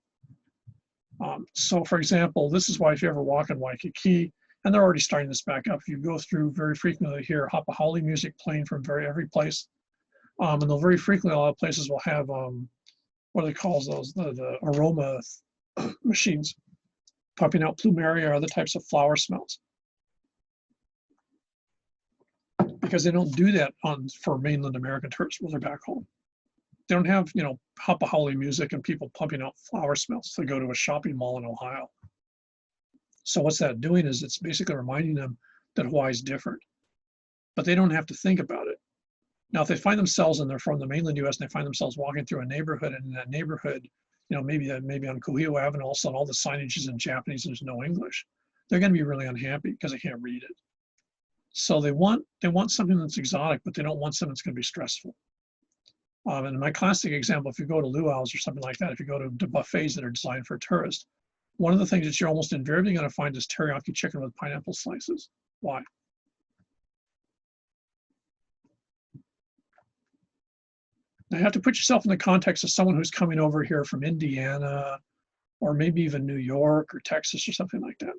So for example, this is why if you ever walk in Waikiki, and they're already starting this back up, if you go through very frequently here, Hapa Haole music playing from every place. And they'll very frequently, a lot of places will have, what do they call those, the aroma machines, pumping out plumeria or other types of flower smells. Because they don't do that for mainland American tourists when they're back home. They don't have, Hapa Haole music and people pumping out flower smells to go to a shopping mall in Ohio. So what's that doing is it's basically reminding them that Hawaii is different, but they don't have to think about it. Now, if they find themselves and they're from the mainland U.S. and they find themselves walking through a neighborhood, and in that neighborhood, maybe on Kuhio Avenue, all of a sudden all the signage is in Japanese and there's no English, they're going to be really unhappy because they can't read it. So they want something that's exotic, but they don't want something that's going to be stressful. And my classic example, if you go to luau's or something like that, if you go to buffets that are designed for tourists, one of the things that you're almost invariably going to find is teriyaki chicken with pineapple slices. Why? Now you have to put yourself in the context of someone who's coming over here from Indiana, or maybe even New York or Texas or something like that.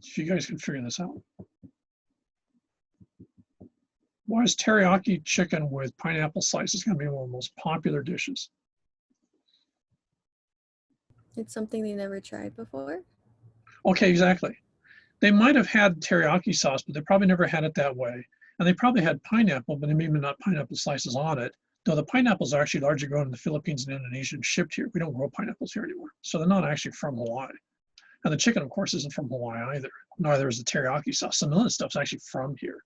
If you guys can figure this out. Why is teriyaki chicken with pineapple slices going to be one of the most popular dishes? It's something they never tried before. Okay, exactly. They might have had teriyaki sauce, but they probably never had it that way. And they probably had pineapple, but maybe not pineapple slices on it. Though the pineapples are actually largely grown in the Philippines and Indonesia and shipped here. We don't grow pineapples here anymore. So they're not actually from Hawaii. And the chicken, of course, isn't from Hawaii either. Neither is the teriyaki sauce. Some of that stuff's actually from here.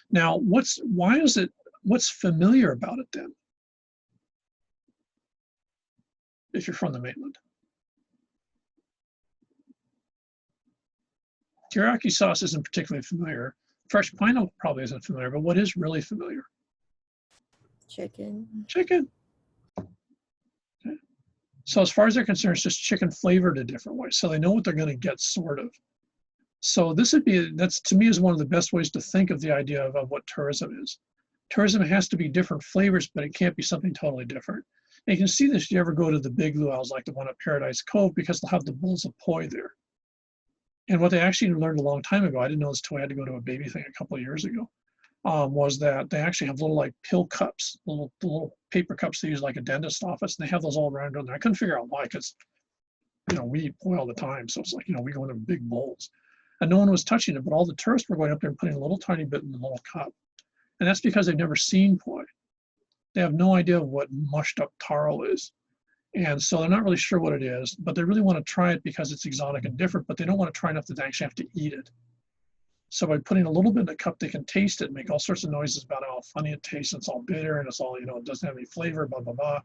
Now, what's familiar about it then? If you're from the mainland. Teriyaki sauce isn't particularly familiar. Fresh pineapple probably isn't familiar, but what is really familiar? Chicken. Chicken. Okay. So as far as they're concerned, it's just chicken flavored a different way. So they know what they're going to get, sort of. So that's to me is one of the best ways to think of the idea of what tourism is. Tourism has to be different flavors, but it can't be something totally different. And you can see this if you ever go to the big luau's like the one at Paradise Cove, because they'll have the bowls of poi there. And what they actually learned a long time ago, I didn't know this until I had to go to a baby thing a couple of years ago, was that they actually have little like pill cups, little paper cups they use like a dentist office, and they have those all around there. I couldn't figure out why, because we eat poi all the time, so it's like we go into big bowls, and no one was touching it, but all the tourists were going up there and putting a little tiny bit in the little cup, and that's because they've never seen poi. They have no idea what mushed up taro is. And so they're not really sure what it is, but they really want to try it because it's exotic and different, but they don't want to try enough that they actually have to eat it. So by putting a little bit in a cup, they can taste it, make all sorts of noises about how funny it tastes. It's all bitter and it's all, it doesn't have any flavor, blah, blah, blah.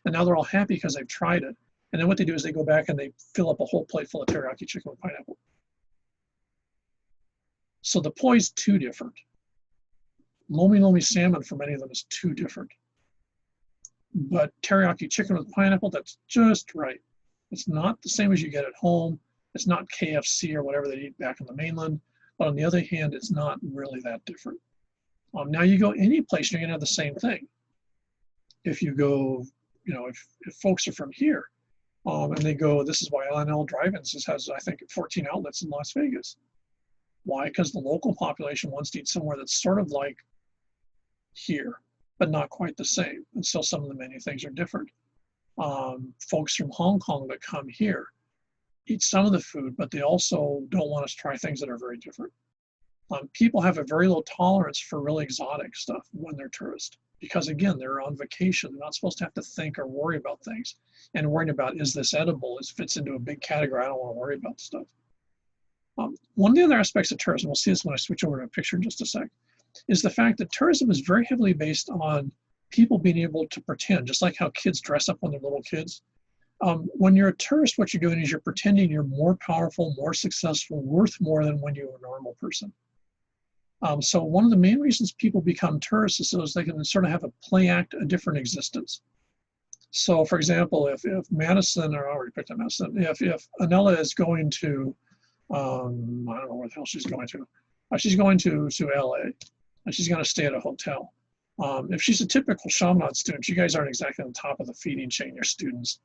And now they're all happy because they've tried it. And then what they do is they go back and they fill up a whole plate full of teriyaki chicken with pineapple. So the poi is too different. Lomi lomi salmon for many of them is too different. But teriyaki chicken with pineapple, that's just right. It's not the same as you get at home. It's not KFC or whatever they eat back in the mainland. But on the other hand, it's not really that different. Now you go any place, you're gonna have the same thing. If you go, if folks are from here, and they go, this is why LNL Drive-Ins has, I think, 14 outlets in Las Vegas. Why? Because the local population wants to eat somewhere that's sort of like here, but not quite the same. And so some of the menu things are different. Folks from Hong Kong that come here eat some of the food, but they also don't want us to try things that are very different. People have a very low tolerance for really exotic stuff when they're tourists, because again, they're on vacation. They're not supposed to have to think or worry about things. And worrying about, is this edible? It fits into a big category. I don't want to worry about stuff. One of the other aspects of tourism, we'll see this when I switch over to a picture in just a sec, is the fact that tourism is very heavily based on people being able to pretend, just like how kids dress up when they're little kids. When you're a tourist, what you're doing is you're pretending you're more powerful, more successful, worth more than when you're a normal person. So one of the main reasons people become tourists is so they can sort of have a play act, a different existence. So for example, if Madison, or I already picked up Madison, if Anella is going to, I don't know where the hell she's going to. She's going to LA, and she's going to stay at a hotel. If she's a typical Chaminade student, you guys aren't exactly on the top of the feeding chain, you're students.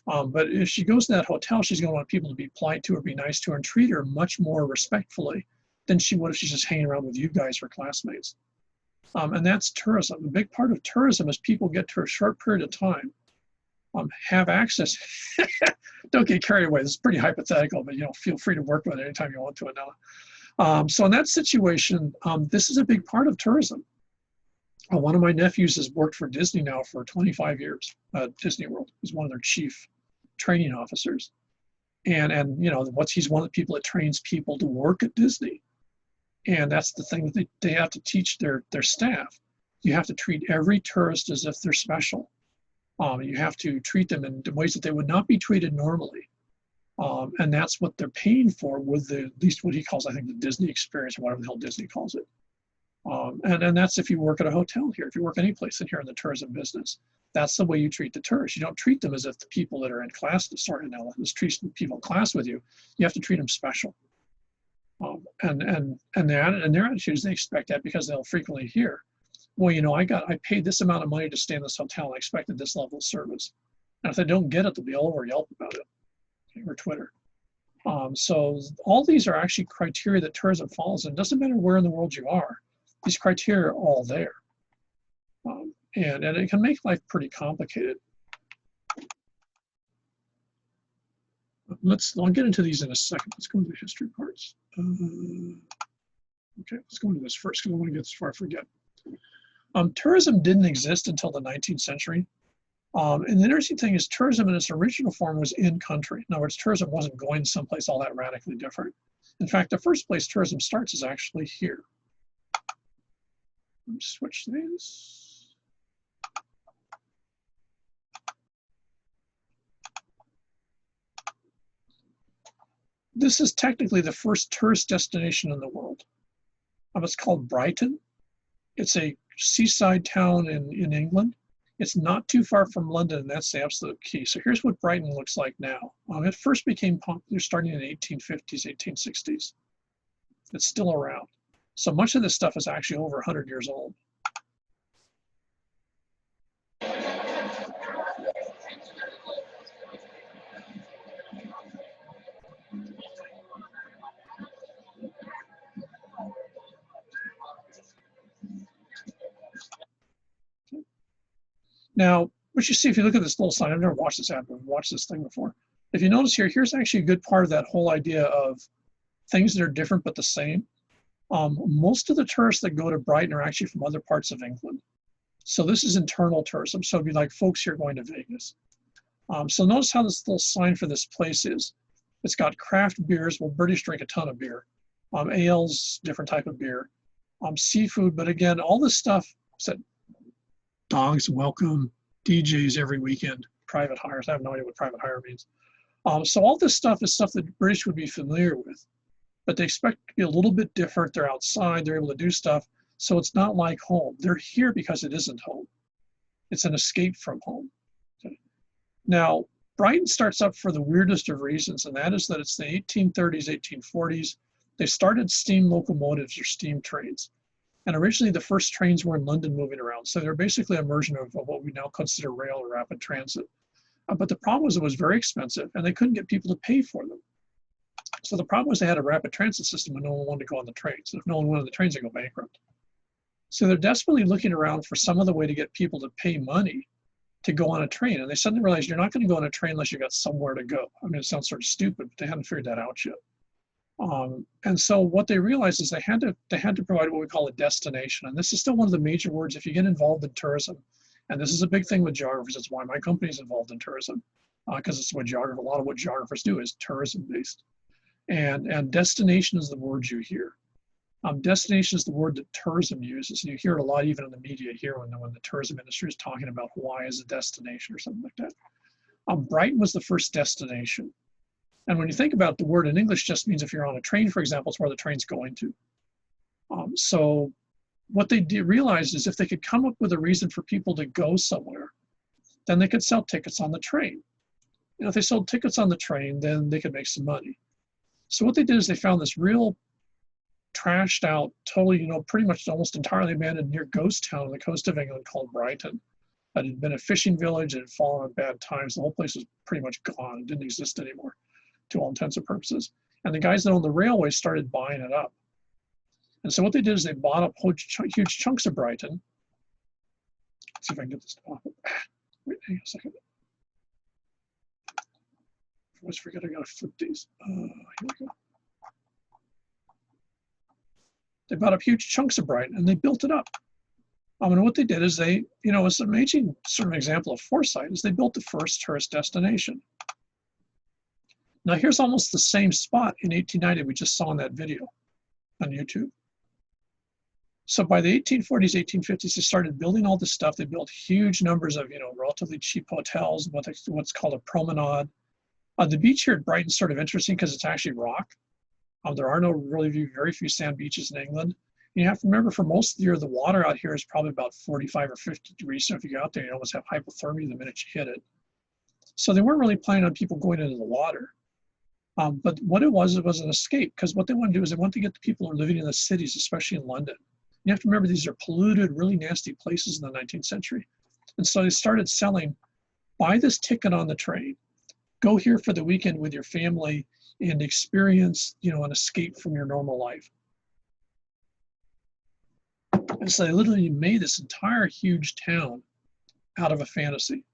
But if she goes to that hotel, she's going to want people to be polite to her, be nice to her, and treat her much more respectfully than she would if she's just hanging around with you guys or classmates. And that's tourism. A big part of tourism is people get to a short period of time, have access. Don't get carried away. This is pretty hypothetical, but feel free to work with it anytime you want to, Anela. So in that situation, this is a big part of tourism. One of my nephews has worked for Disney now for 25 years. Disney World is one of their chief training officers, and he's one of the people that trains people to work at Disney. And that's the thing that they have to teach their staff. You have to treat every tourist as if they're special. You have to treat them in ways that they would not be treated normally. And that's what they're paying for with at least what he calls, I think, the Disney experience, or whatever the hell Disney calls it. And that's if you work at a hotel here, if you work any place in here in the tourism business, that's the way you treat the tourists. You don't treat them as if the people that are in class, treat people in class with you. You have to treat them special. And their attitude is they expect that because they'll frequently hear, well, I paid this amount of money to stay in this hotel and I expected this level of service. And if they don't get it, they'll be all over Yelp about it, or Twitter. So all these are actually criteria that tourism follows, and it doesn't matter where in the world you are, these criteria are all there. And it can make life pretty complicated. I'll get into these in a second. Let's go into the history parts. Okay, let's go into this first because I want to get this before I forget. Tourism didn't exist until the 19th century. And the interesting thing is tourism in its original form was in country. In other words, tourism wasn't going someplace all that radically different. In fact, the first place tourism starts is actually here. Let me switch these. This is technically the first tourist destination in the world. It's called Brighton. It's a seaside town in England. It's not too far from London, and that's the absolute key. So here's what Brighton looks like now. It first became popular starting in the 1850s, 1860s. It's still around. So much of this stuff is actually over 100 years old. Now, what you see if you look at this little sign, I've never watched this ad, but I've watched this thing before. If you notice here's actually a good part of that whole idea of things that are different but the same. Most of the tourists that go to Brighton are actually from other parts of England. So this is internal tourism. So it'd be like folks here going to Vegas. So notice how this little sign for this place is. It's got craft beers. Well, British drink a ton of beer. Ales, different type of beer. Seafood, but again, all this stuff said dogs welcome, DJs every weekend, private hires. I have no idea what private hire means. So all this stuff is stuff that the British would be familiar with, but they expect to be a little bit different. They're outside, they're able to do stuff. So it's not like home. They're here because it isn't home. It's an escape from home. Okay. Now, Brighton starts up for the weirdest of reasons, and that is that it's the 1830s, 1840s. They started steam locomotives or steam trains. And originally the first trains were in London moving around. So they're basically a version of what we now consider rail or rapid transit. But the problem was it was very expensive and they couldn't get people to pay for them. So the problem was they had a rapid transit system and no one wanted to go on the trains. If no one went on the trains, they go bankrupt. So they're desperately looking around for some other way to get people to pay money to go on a train. And they suddenly realized you're not going to go on a train unless you got somewhere to go. I mean, it sounds sort of stupid, but they hadn't figured that out yet. And so what they realized is they had to provide what we call a destination. And this is still one of the major words if you get involved in tourism. And this is a big thing with geographers. It's why my company is involved in tourism, because it's what a lot of what geographers do is tourism based. And destination is the word you hear. Destination is the word that tourism uses. And you hear it a lot even in the media here when the tourism industry is talking about Hawaii as a destination or something like that. Brighton was the first destination. And when you think about the word in English, just means if you're on a train, for example, it's where the train's going to. So what they realized is if they could come up with a reason for people to go somewhere, then they could sell tickets on the train. And if they sold tickets on the train, then they could make some money. So what they did is they found this real trashed out, totally, pretty much almost entirely abandoned near ghost town on the coast of England called Brighton. It had been a fishing village. It had fallen on bad times. The whole place was pretty much gone. It didn't exist anymore to all intents and purposes. And the guys that owned the railway started buying it up. And so what they did is they bought up huge chunks of Brighton. Let's see if I can get this to pop up. Wait, hang on a second. I always forget I gotta flip these. Here we go. They bought up huge chunks of Brighton and they built it up. And what they did is they, it's an amazing sort of example of foresight, is they built the first tourist destination. Now here's almost the same spot in 1890 we just saw in that video on YouTube. So by the 1840s, 1850s, they started building all this stuff. They built huge numbers of, relatively cheap hotels, what's called a promenade. The beach here at Brighton's sort of interesting because it's actually rock. There are very few sand beaches in England. You have to remember, for most of the year, the water out here is probably about 45 or 50 degrees. So if you go out there, you almost have hypothermia the minute you hit it. So they weren't really planning on people going into the water. But what it was an escape, because what they want to do is they want to get the people who are living in the cities, especially in London. You have to remember, these are polluted, really nasty places in the 19th century. And so they started selling, buy this ticket on the train, go here for the weekend with your family and experience, an escape from your normal life. And so they literally made this entire huge town out of a fantasy.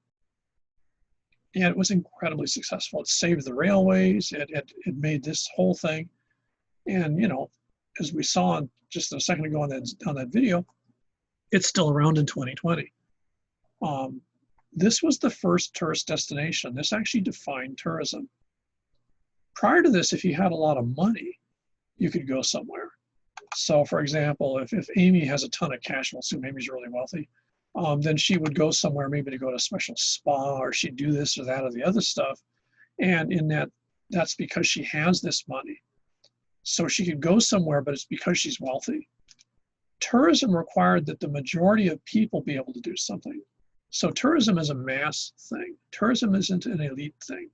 And it was incredibly successful. It saved the railways. It made this whole thing. And, as we saw just a second ago on that video, it's still around in 2020. This was the first tourist destination. This actually defined tourism. Prior to this, if you had a lot of money, you could go somewhere. So for example, if Amy has a ton of cash, we'll assume Amy's really wealthy, then she would go somewhere maybe to go to a special spa, or she'd do this or that or the other stuff. And that's because she has this money. So she could go somewhere, but it's because she's wealthy. Tourism required that the majority of people be able to do something. So tourism is a mass thing. Tourism isn't an elite thing.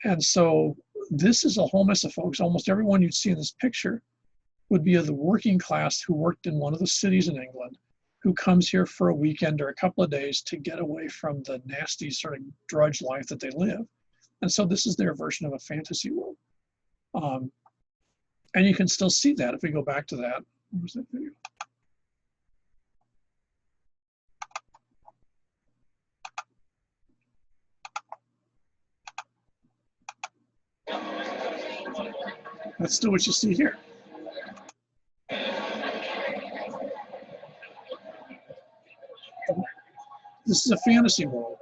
And so this is a whole mess of folks. Almost everyone you'd see in this picture would be of the working class who worked in one of the cities in England, who comes here for a weekend or a couple of days to get away from the nasty sort of drudge life that they live. And so this is their version of a fantasy world. And you can still see that if we go back to that. Where's that video? That's still what you see here. This is a fantasy world.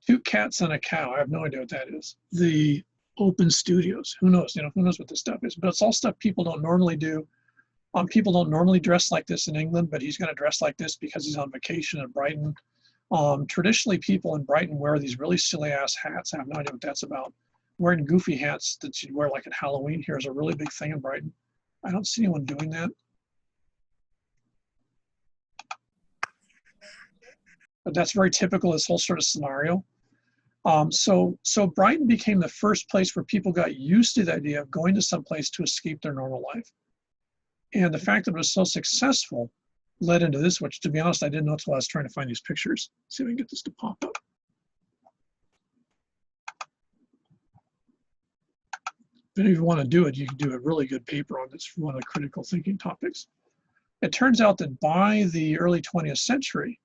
2 cats and a cow. I have no idea what that is. The open studios. Who knows? Who knows what this stuff is? But it's all stuff people don't normally do. People don't normally dress like this in England, but he's going to dress like this because he's on vacation in Brighton. Traditionally, people in Brighton wear these really silly ass hats. I have no idea what that's about. Wearing goofy hats that you'd wear like at Halloween here is a really big thing in Brighton. I don't see anyone doing that. But that's very typical of this whole sort of scenario. So Brighton became the first place where people got used to the idea of going to some place to escape their normal life. And the fact that it was so successful led into this, which, to be honest, I didn't know until I was trying to find these pictures. Let's see if we can get this to pop up. If you want to do it, you can do a really good paper on this, one of the critical thinking topics. It turns out that by the early 20th century,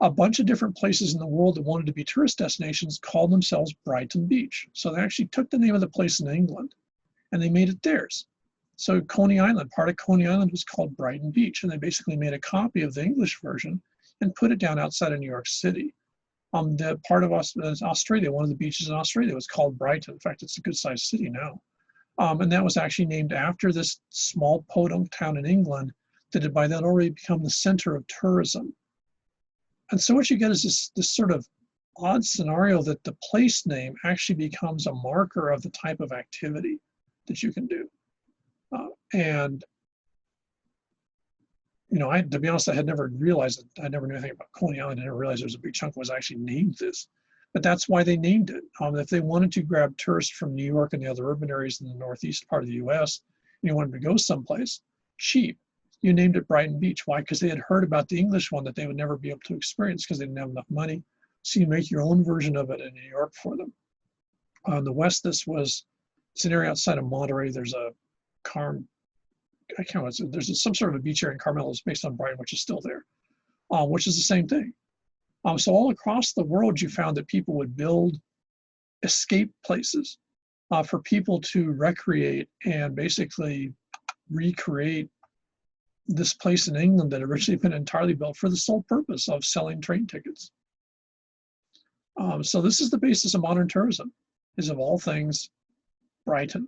a bunch of different places in the world that wanted to be tourist destinations called themselves Brighton Beach. So they actually took the name of the place in England and they made it theirs. So Coney Island, part of Coney Island was called Brighton Beach, and they basically made a copy of the English version and put it down outside of New York City. The part of Australia, one of the beaches in Australia was called Brighton. In fact, it's a good sized city now. And that was actually named after this small podunk town in England that had by then already become the center of tourism. And so what you get is this sort of odd scenario that the place name actually becomes a marker of the type of activity that you can do. To be honest, I had never realized that. I never knew anything about Coney Island. I never realized there was a big chunk was actually named this. But that's why they named it. If they wanted to grab tourists from New York and the other urban areas in the northeast part of the US, and you wanted to go someplace cheap, you named it Brighton Beach. Why? Because they had heard about the English one that they would never be able to experience because they didn't have enough money. So you make your own version of it in New York for them. On the west, this was It's an area outside of Monterey. There's a I can't remember. There's some sort of a beach area in Carmel that's based on Brighton, which is still there, which is the same thing. So all across the world, you found that people would build escape places for people to recreate and basically recreate this place in England that originally been entirely built for the sole purpose of selling train tickets. So this is the basis of modern tourism, is of all things, Brighton.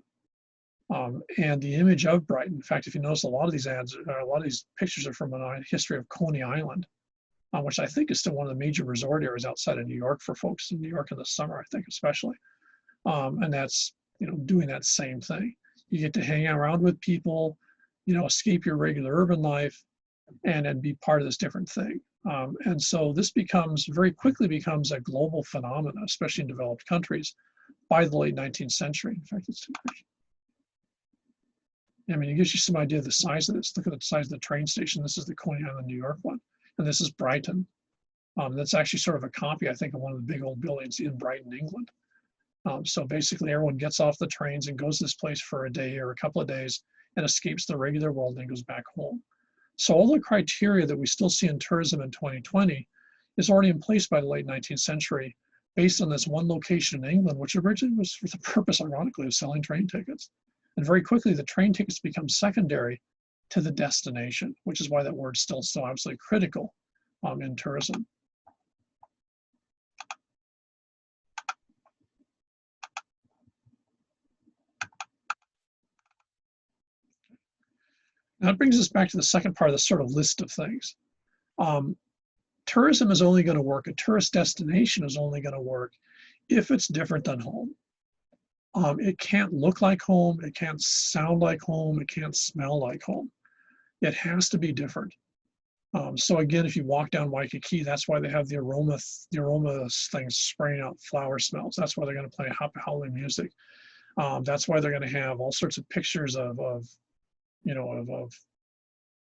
And the image of Brighton. In fact, if you notice, a lot of these ads, a lot of these pictures are from a history of Coney Island, which I think is still one of the major resort areas outside of New York for folks in New York in the summer, I think especially. And that's, doing that same thing. You get to hang around with people, escape your regular urban life and be part of this different thing. And so this very quickly becomes a global phenomenon, especially in developed countries, by the late 19th century. In fact, it's too much. I mean, it gives you some idea of the size of this. Look at the size of the train station. This is the Coney Island, New York one. And this is Brighton. That's actually sort of a copy, I think, of one of the big old buildings in Brighton, England. So basically, everyone gets off the trains and goes to this place for a day or a couple of days and escapes the regular world and goes back home. So all the criteria that we still see in tourism in 2020 is already in place by the late 19th century based on this one location in England, which originally was for the purpose, ironically, of selling train tickets. And very quickly, the train tickets become secondary to the destination, which is why that word's still so absolutely critical in tourism. Now, that brings us back to the second part of the sort of list of things. Tourism is only going to work, a tourist destination is only going to work if it's different than home. It can't look like home, it can't sound like home, it can't smell like home. It has to be different. So again, if you walk down Waikiki, that's why they have the aroma things spraying out flower smells. That's why they're going to play howling music. That's why they're going to have all sorts of pictures of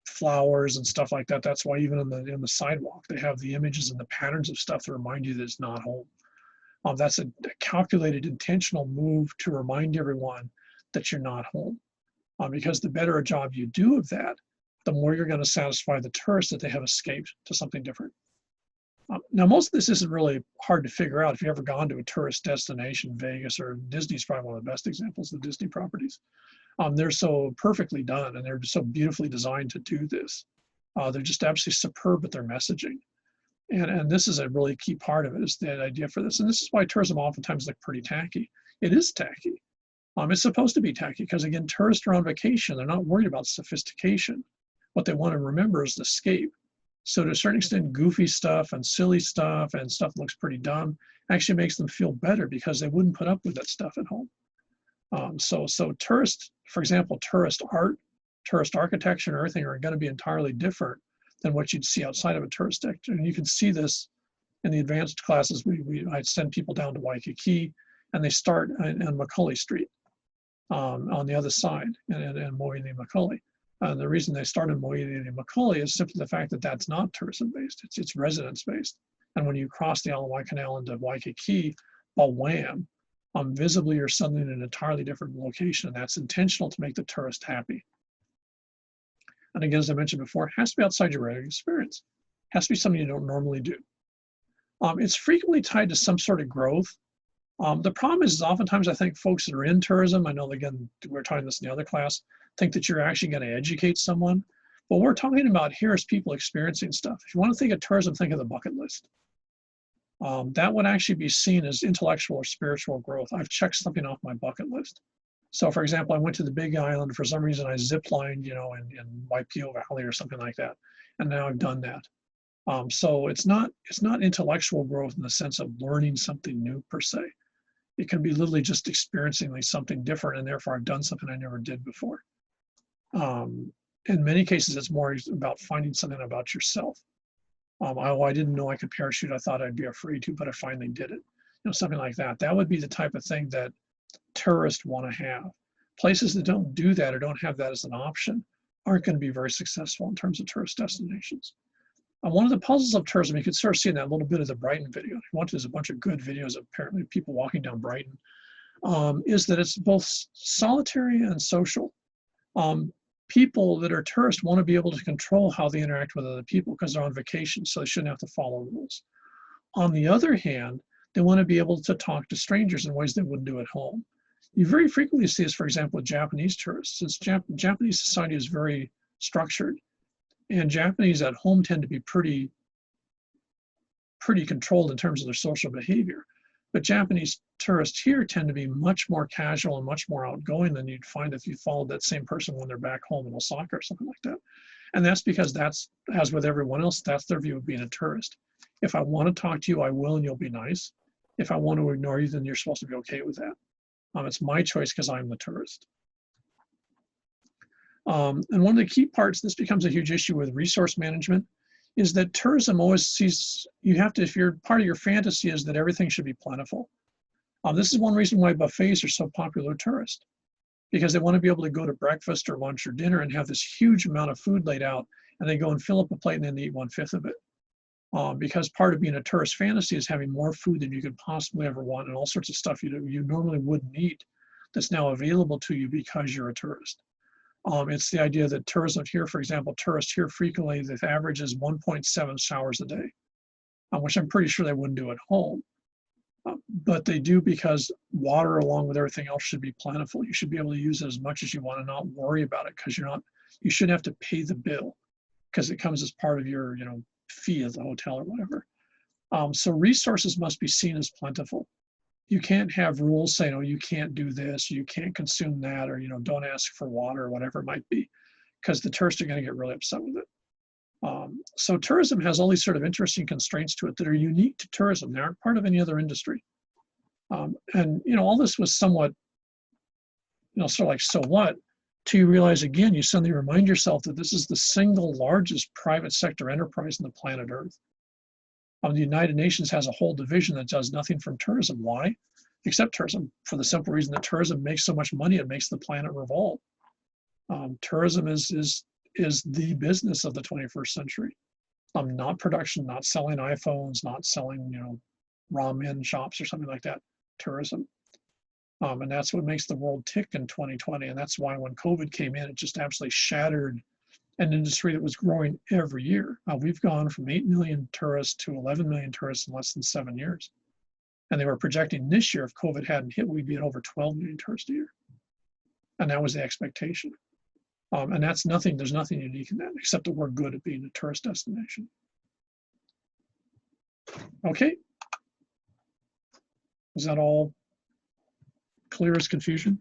flowers and stuff like that. That's why even in the sidewalk, they have the images and the patterns of stuff to remind you that it's not home. That's a calculated, intentional move to remind everyone that you're not home. Because the better a job you do of that, the more you're going to satisfy the tourists that they have escaped to something different. Now, most of this isn't really hard to figure out. If you've ever gone to a tourist destination, Vegas or Disney's probably one of the best examples, the Disney properties. They're so perfectly done and they're just so beautifully designed to do this. They're just absolutely superb at their messaging. And this is a really key part of it, is the idea for this. And this is why tourism oftentimes looks pretty tacky. It is tacky. It's supposed to be tacky because, again, tourists are on vacation. They're not worried about sophistication. What they want to remember is escape. So to a certain extent, goofy stuff and silly stuff and stuff that looks pretty dumb actually makes them feel better because they wouldn't put up with that stuff at home. So tourist, for example, tourist art, tourist architecture and everything are going to be entirely different than what you'd see outside of a tourist activity. And you can see this in the advanced classes. I'd send people down to Waikiki and they start on Macaulay Street on the other side in Moeini Macaulay. And the reason they start in Moeini Macaulay is simply the fact that that's not tourism based, it's residence based. And when you cross the Alawai Canal into Waikiki, wham, visibly you're suddenly in an entirely different location, and that's intentional to make the tourist happy. And again, as I mentioned before, it has to be outside your regular experience. It has to be something you don't normally do. It's frequently tied to some sort of growth. The problem is oftentimes I think folks that are in tourism, I know again, we were talking this in the other class, think that you're actually going to educate someone. What we're talking about here is people experiencing stuff. If you want to think of tourism, think of the bucket list. That would actually be seen as intellectual or spiritual growth. I've checked something off my bucket list. So for example, I went to the Big Island. For some reason, I ziplined, in Waipio Valley or something like that. And now I've done that. So it's not intellectual growth in the sense of learning something new per se. It can be literally just experiencing something different, and therefore I've done something I never did before. In many cases, it's more about finding something about yourself. I didn't know I could parachute. I thought I'd be afraid to, but I finally did it. Something like that. That would be the type of thing that tourists want to have. Places that don't do that or don't have that as an option aren't going to be very successful in terms of tourist destinations. One of the puzzles of tourism, you can sort of see in that little bit of the Brighton video. If you want to, there's a bunch of good videos of apparently people walking down Brighton. is that it's both solitary and social. People that are tourists want to be able to control how they interact with other people because they're on vacation, so they shouldn't have to follow rules. On the other hand, they want to be able to talk to strangers in ways they wouldn't do at home. You very frequently see this, for example, with Japanese tourists. Since Japanese society is very structured, and Japanese at home tend to be pretty controlled in terms of their social behavior. But Japanese tourists here tend to be much more casual and much more outgoing than you'd find if you followed that same person when they're back home in Osaka or something like that. And that's because that's, as with everyone else, that's their view of being a tourist. If I want to talk to you, I will, and you'll be nice. If I want to ignore you, then you're supposed to be okay with that. It's my choice because I'm the tourist. And one of the key parts, this becomes a huge issue with resource management, is that tourism always sees, you have to, if you're part of your fantasy is that everything should be plentiful. This is one reason why buffets are so popular with tourists, because they want to be able to go to breakfast or lunch or dinner and have this huge amount of food laid out, and they go and fill up a plate and then they eat 1/5 of it. Because part of being a tourist fantasy is having more food than you could possibly ever want and all sorts of stuff you normally wouldn't eat that's now available to you because you're a tourist. It's the idea that tourism here, for example, tourists here frequently, the average is 1.7 showers a day, which I'm pretty sure they wouldn't do at home. But they do because water, along with everything else, should be plentiful. You should be able to use it as much as you want and not worry about it because you shouldn't have to pay the bill because it comes as part of your, fee at the hotel or whatever. So resources must be seen as plentiful. You can't have rules saying, oh, you can't do this, you can't consume that, or, don't ask for water or whatever it might be, because the tourists are going to get really upset with it. So tourism has all these sort of interesting constraints to it that are unique to tourism. They aren't part of any other industry. And, all this was somewhat, sort of like, so what? Till you realize, again, you suddenly remind yourself that this is the single largest private sector enterprise on the planet Earth. The United Nations has a whole division that does nothing from tourism. Why? Except tourism, for the simple reason that tourism makes so much money, it makes the planet revolve. Tourism is the business of the 21st century. Not production, not selling iPhones, not selling, ramen shops or something like that. Tourism. And that's what makes the world tick in 2020. And that's why when COVID came in, it just absolutely shattered an industry that was growing every year. We've gone from 8 million tourists to 11 million tourists in less than 7 years. And they were projecting this year, if COVID hadn't hit, we'd be at over 12 million tourists a year. And that was the expectation. And that's nothing, there's nothing unique in that, except that we're good at being a tourist destination. Okay. Is that all clear as confusion?